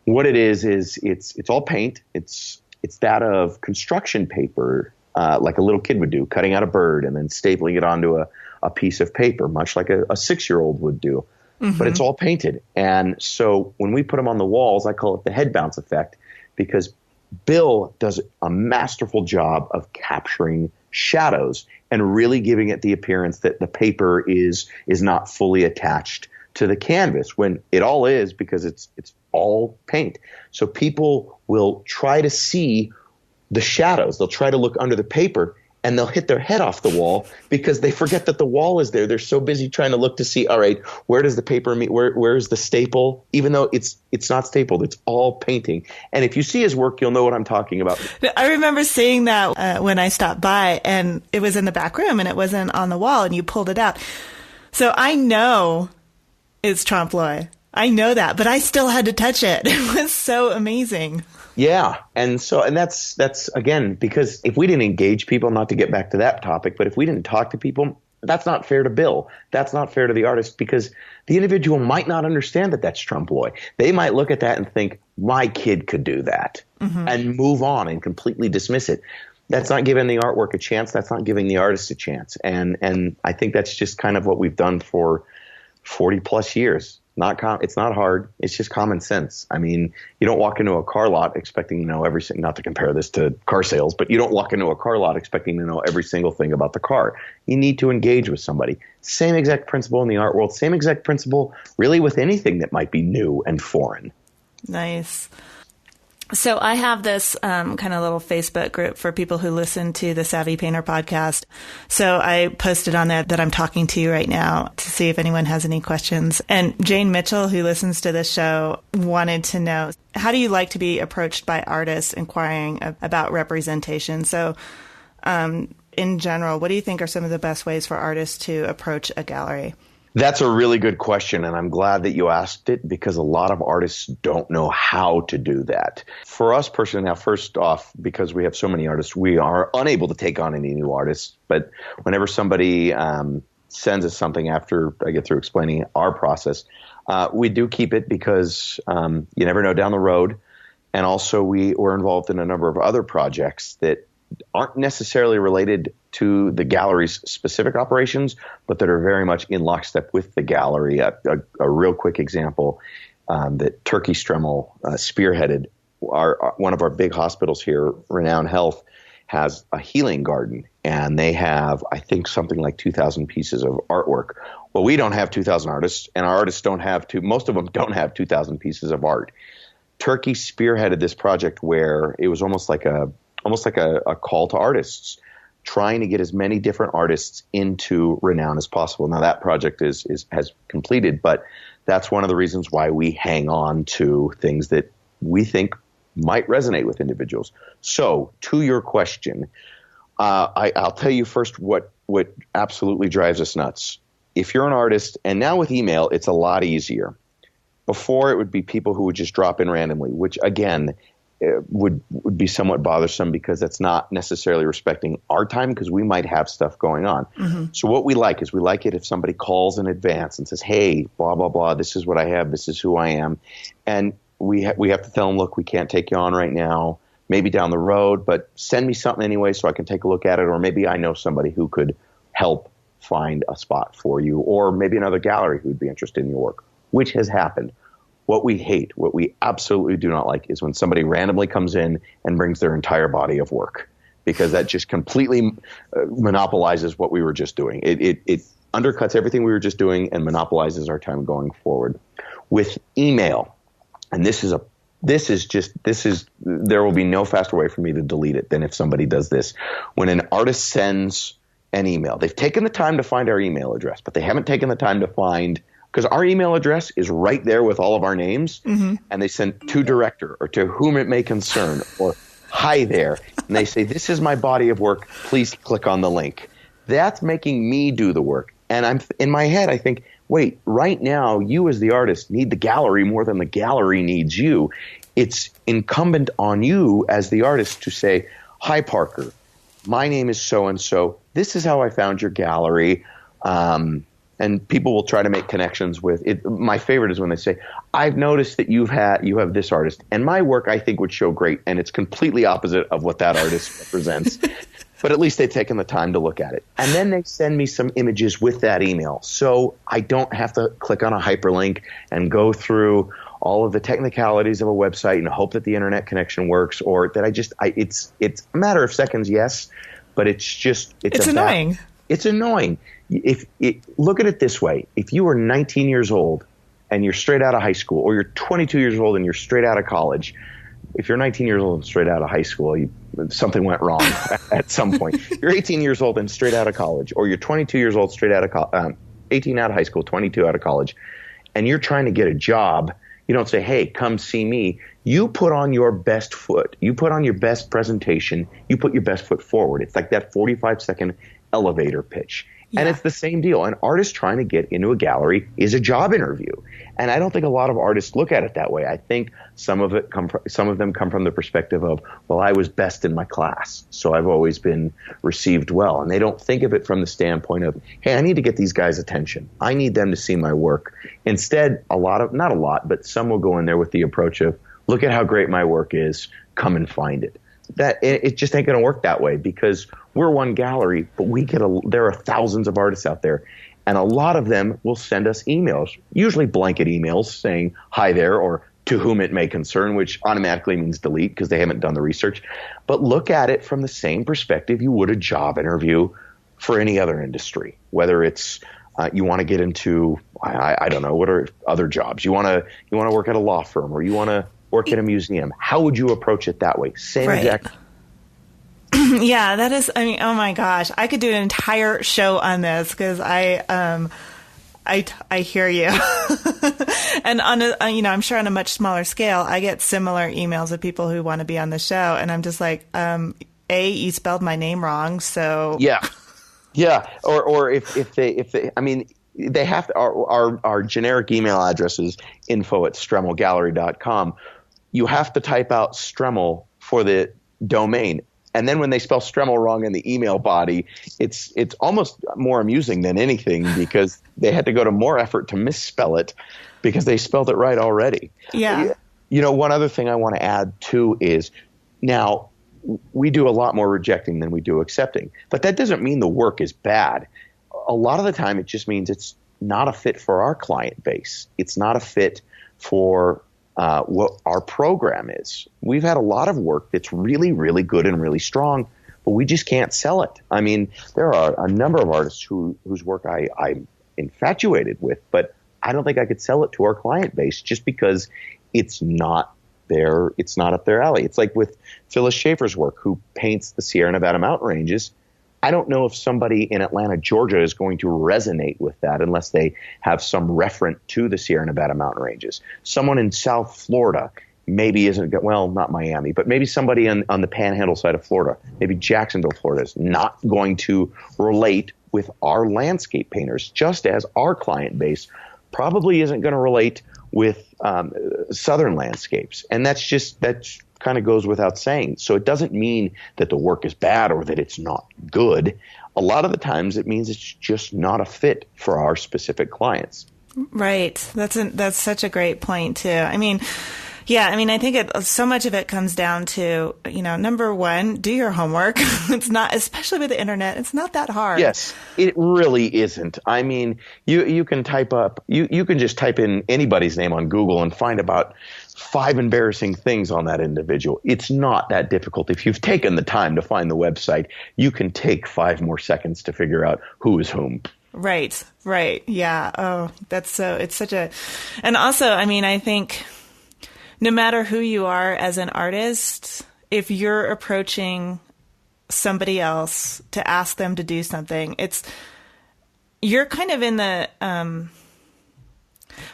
S2: What it is it's all paint. It's that of construction paper, like a little kid would do, cutting out a bird and then stapling it onto a piece of paper, much like a 6-year-old would do. Mm-hmm. But it's all painted. And so when we put them on the walls, I call it the head bounce effect, because Bill does a masterful job of capturing shadows and really giving it the appearance that the paper is not fully attached to the canvas, when it all is, because it's all paint. So people will try to see the shadows. They'll try to look under the paper, and they'll hit their head off the wall because they forget that the wall is there. They're so busy trying to look to see, all right, where does the paper meet? Where's the staple? Even though it's not stapled, it's all painting. And if you see his work, you'll know what I'm talking about.
S1: I remember seeing that when I stopped by, and it was in the back room and it wasn't on the wall, and you pulled it out. So I know it's trompe-l'oeil. I know that, but I still had to touch it. It was so amazing.
S2: Yeah. And that's again, because if we didn't engage people, not to get back to that topic, but if we didn't talk to people, that's not fair to Bill. That's not fair to the artist, because the individual might not understand that that's trompe-l'oeil. They might look at that and think, my kid could do that, mm-hmm. and move on and completely dismiss it. That's not giving the artwork a chance. That's not giving the artist a chance. And I think that's just kind of what we've done for 40 plus years. It's not hard. It's just common sense. I mean, you don't walk into a car lot expecting to know everything, not to compare this to car sales, but you don't walk into a car lot expecting to know every single thing about the car. You need to engage with somebody. Same exact principle in the art world. Same exact principle really with anything that might be new and foreign.
S1: Nice. So I have this kind of little Facebook group for people who listen to the Savvy Painter podcast. So I posted on there that I'm talking to you right now to see if anyone has any questions. And Jane Mitchell, who listens to this show, wanted to know, how do you like to be approached by artists inquiring about representation? So in general, what do you think are some of the best ways for artists to approach a gallery?
S2: That's a really good question, and I'm glad that you asked it, because a lot of artists don't know how to do that. For us personally, now, first off, because we have so many artists, we are unable to take on any new artists. But whenever somebody sends us something after I get through explaining our process, we do keep it, because you never know down the road. And also we're involved in a number of other projects that aren't necessarily related to the gallery's specific operations, but that are very much in lockstep with the gallery. A real quick example that Turkey Stremmel spearheaded, one of our big hospitals here, Reno Health, has a healing garden, and they have, I think, something like 2,000 pieces of artwork. Well, we don't have 2,000 artists, and our artists don't have most of them don't have 2,000 pieces of art. Turkey spearheaded this project where it was almost like a call to artists, trying to get as many different artists into Renown as possible. Now that project has completed, but that's one of the reasons why we hang on to things that we think might resonate with individuals. So to your question, I'll tell you first what absolutely drives us nuts. If you're an artist, and now with email, it's a lot easier. Before, it would be people who would just drop in randomly, which again would be somewhat bothersome because that's not necessarily respecting our time because we might have stuff going on. Mm-hmm. So what we like it if somebody calls in advance and says, hey, blah, blah, blah, this is what I have, this is who I am. And we have to tell them, look, we can't take you on right now, maybe down the road, but send me something anyway so I can take a look at it, or maybe I know somebody who could help find a spot for you, or maybe another gallery who would be interested in your work, which has happened. What we hate, what we absolutely do not like, is when somebody randomly comes in and brings their entire body of work, because that just completely monopolizes what we were just doing. It undercuts everything we were just doing and monopolizes our time going forward. With email, and there will be no faster way for me to delete it than if somebody does this. When an artist sends an email, they've taken the time to find our email address, but they haven't taken the time to find, because our email address is right there with all of our names, mm-hmm. and they send to director or to whom it may concern or hi there, and they say, this is my body of work, please click on the link. That's making me do the work. And I'm in my head, I think, wait, right now you as the artist need the gallery more than the gallery needs you. It's incumbent on you as the artist to say, hi, Parker, my name is so-and-so. This is how I found your gallery. And people will try to make connections with it. My favorite is when they say, I've noticed that you have this artist, and my work I think would show great, and it's completely opposite of what that artist represents. But at least they've taken the time to look at it. And then they send me some images with that email, so I don't have to click on a hyperlink and go through all of the technicalities of a website and hope that the internet connection works, or that it's a matter of seconds, yes, but it's
S1: annoying.
S2: It's annoying. Look at it this way. If you were 19 years old and you're straight out of high school, or you're 22 years old and you're straight out of college, if you're 19 years old and straight out of high school, something went wrong at some point. You're 18 years old and straight out of college, or you're 22 years old, straight out of 18 out of high school, 22 out of college, and you're trying to get a job. You don't say, hey, come see me. You put on your best foot. You put on your best presentation. You put your best foot forward. It's like that 45-second elevator pitch. Yeah. And it's the same deal. An artist trying to get into a gallery is a job interview. And I don't think a lot of artists look at it that way. I think some of them come from the perspective of, well, I was best in my class, so I've always been received well. And they don't think of it from the standpoint of, hey, I need to get these guys' attention. I need them to see my work. Instead, not a lot, but some will go in there with the approach of, look at how great my work is, come and find it. That it just ain't going to work that way, because we're one gallery, but there are thousands of artists out there, and a lot of them will send us emails, usually blanket emails saying hi there or to whom it may concern, which automatically means delete because they haven't done the research. But look at it from the same perspective you would a job interview for any other industry, whether it's you want to get into, I don't know, what are other jobs? You want to work at a law firm, or you want to work at a museum. How would you approach it that way? Same
S1: right.
S2: exact.
S1: Yeah, that is, oh my gosh, I could do an entire show on this, because I hear you. And on I'm sure on a much smaller scale, I get similar emails of people who want to be on the show, and I'm just like, you spelled my name wrong, so
S2: yeah. Or if they, I mean, they have to, our generic email address is info@stremmelgallery.com. You have to type out Stremmel for the domain. And then when they spell Stremmel wrong in the email body, it's almost more amusing than anything, because they had to go to more effort to misspell it because they spelled it right already.
S1: Yeah.
S2: One other thing I want to add too is, now we do a lot more rejecting than we do accepting, but that doesn't mean the work is bad. A lot of the time it just means it's not a fit for our client base. It's not a fit for what our program is. We've had a lot of work that's really, really good and really strong, but we just can't sell it. I mean, there are a number of artists whose work I'm infatuated with, but I don't think I could sell it to our client base just because it's not up their alley. It's like with Phyllis Schaefer's work, who paints the Sierra Nevada mountain ranges. I don't know if somebody in Atlanta, Georgia is going to resonate with that unless they have some referent to the Sierra Nevada mountain ranges. Someone in South Florida maybe isn't, well, not Miami, but maybe somebody on the panhandle side of Florida, maybe Jacksonville, Florida, is not going to relate with our landscape painters, just as our client base probably isn't going to relate with southern landscapes. And that kind of goes without saying. So it doesn't mean that the work is bad or that it's not good. A lot of the times it means it's just not a fit for our specific clients.
S1: Right. That's such a great point too. I mean, yeah, I mean, I think so much of it comes down to, number one, do your homework. It's not, especially with the internet, it's not that hard.
S2: Yes, it really isn't. I mean, you can you can just type in anybody's name on Google and find about 5 embarrassing things on that individual. It's not that difficult. If you've taken the time to find the website, you can take 5 more seconds to figure out who is whom.
S1: Right. Yeah. Oh, it's such a, and also, I mean, I think no matter who you are as an artist, if you're approaching somebody else to ask them to do something, you're kind of in the,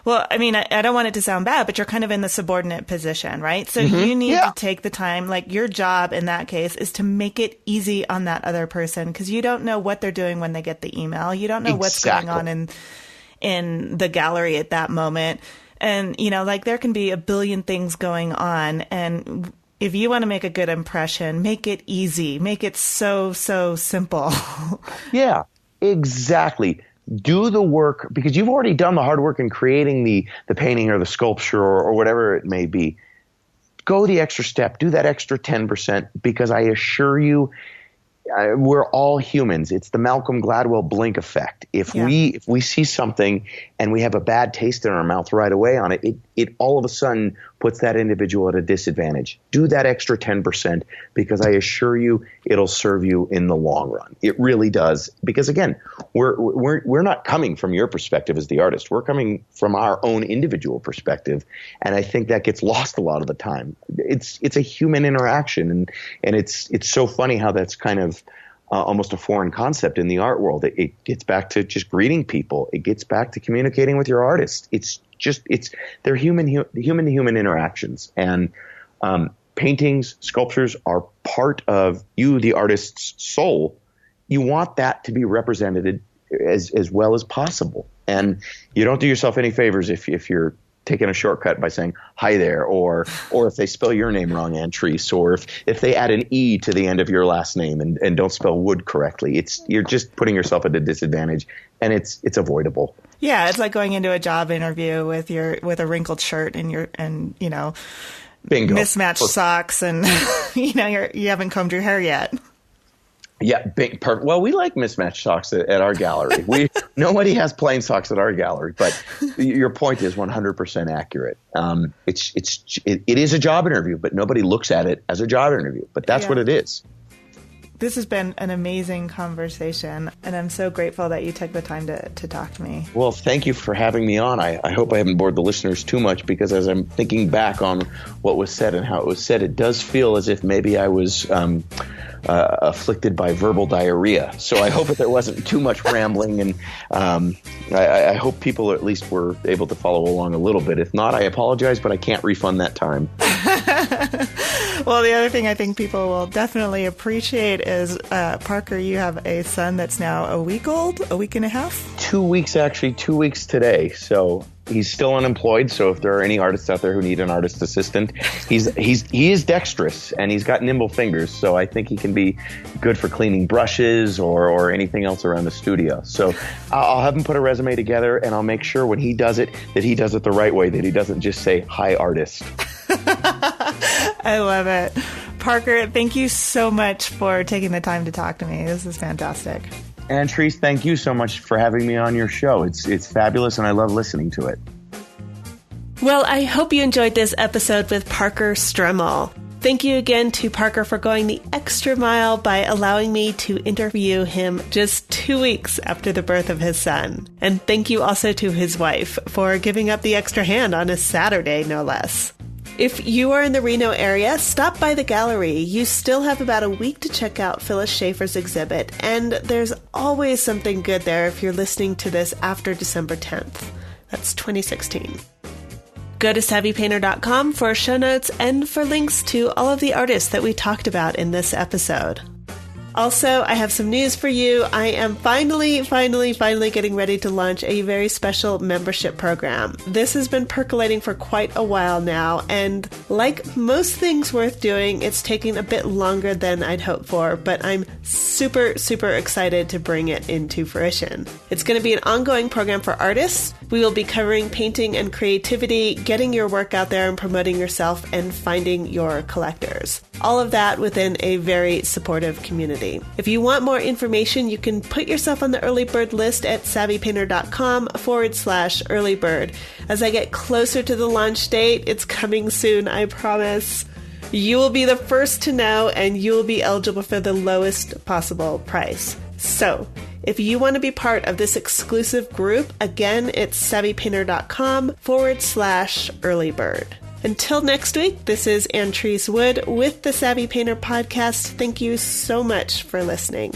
S1: well, I mean, I don't want it to sound bad, but you're kind of in the subordinate position, right? So you need to take the time, like your job in that case is to make it easy on that other person, because you don't know what they're doing when they get the email. You don't know what's going on in the gallery at that moment. And, like there can be a billion things going on. And if you want to make a good impression, make it easy. Make it so simple.
S2: Yeah, exactly. Do the work, because you've already done the hard work in creating the painting or the sculpture or whatever it may be. Go the extra step. Do that extra 10%, because I assure you, we're all humans. It's the Malcolm Gladwell blink effect. If we see something and we have a bad taste in our mouth right away on it, it all of a sudden puts that individual at a disadvantage. Do that extra 10%, because I assure you it'll serve you in the long run. It really does. Because again, we're not coming from your perspective as the artist. We're coming from our own individual perspective. And I think that gets lost a lot of the time. It's a human interaction, and it's so funny how that's kind of almost a foreign concept in the art world. It gets back to just greeting people. It gets back to communicating with your artist. They're human to human interactions, and paintings, sculptures are part of you, the artist's soul. You want that to be represented as well as possible, and you don't do yourself any favors if you're taking a shortcut by saying hi there, or if they spell your name wrong, Antrese, or if they add an E to the end of your last name and don't spell Wood correctly. You're just putting yourself at a disadvantage, and it's avoidable.
S1: Yeah, it's like going into a job interview with a wrinkled shirt and
S2: Bingo.
S1: Mismatched socks, and you haven't combed your hair yet.
S2: Yeah, perfect. Well, we like mismatched socks at our gallery. Nobody has plain socks at our gallery, but your point is 100% accurate. It is a job interview, but nobody looks at it as a job interview. But that's what it is.
S1: This has been an amazing conversation, and I'm so grateful that you took the time to talk to me.
S2: Well, thank you for having me on. I hope I haven't bored the listeners too much, because as I'm thinking back on what was said and how it was said, it does feel as if maybe I was afflicted by verbal diarrhea. So I hope that there wasn't too much rambling, and I hope people at least were able to follow along a little bit. If not, I apologize, but I can't refund that time.
S1: Well, the other thing I think people will definitely appreciate is, Parker, you have a son that's now a week and a half?
S2: 2 weeks, actually, 2 weeks today. So he's still unemployed. So if there are any artists out there who need an artist assistant, he is dexterous and he's got nimble fingers. So I think he can be good for cleaning brushes or anything else around the studio. So I'll have him put a resume together, and I'll make sure when he does it that he does it the right way, that he doesn't just say, "Hi, artist."
S1: I love it. Parker, thank you so much for taking the time to talk to me. This is fantastic.
S2: Antrese, thank you so much for having me on your show. It's fabulous, and I love listening to it.
S1: Well, I hope you enjoyed this episode with Parker Stremmel. Thank you again to Parker for going the extra mile by allowing me to interview him just 2 weeks after the birth of his son. And thank you also to his wife for giving up the extra hand on a Saturday, no less. If you are in the Reno area, stop by the gallery. You still have about a week to check out Phyllis Schaefer's exhibit, and there's always something good there if you're listening to this after December 10th. That's 2016. Go to SavvyPainter.com for show notes and for links to all of the artists that we talked about in this episode. Also, I have some news for you. I am finally getting ready to launch a very special membership program. This has been percolating for quite a while now, and like most things worth doing, it's taking a bit longer than I'd hoped for, but I'm super excited to bring it into fruition. It's going to be an ongoing program for artists. We will be covering painting and creativity, getting your work out there and promoting yourself, and finding your collectors. All of that within a very supportive community. If you want more information, you can put yourself on the early bird list at SavvyPainter.com/earlybird. As I get closer to the launch date, it's coming soon, I promise. You will be the first to know, and you will be eligible for the lowest possible price. So, if you want to be part of this exclusive group, again, it's SavvyPainter.com/earlybird. Until next week, this is Antrese Wood with the Savvy Painter Podcast. Thank you so much for listening.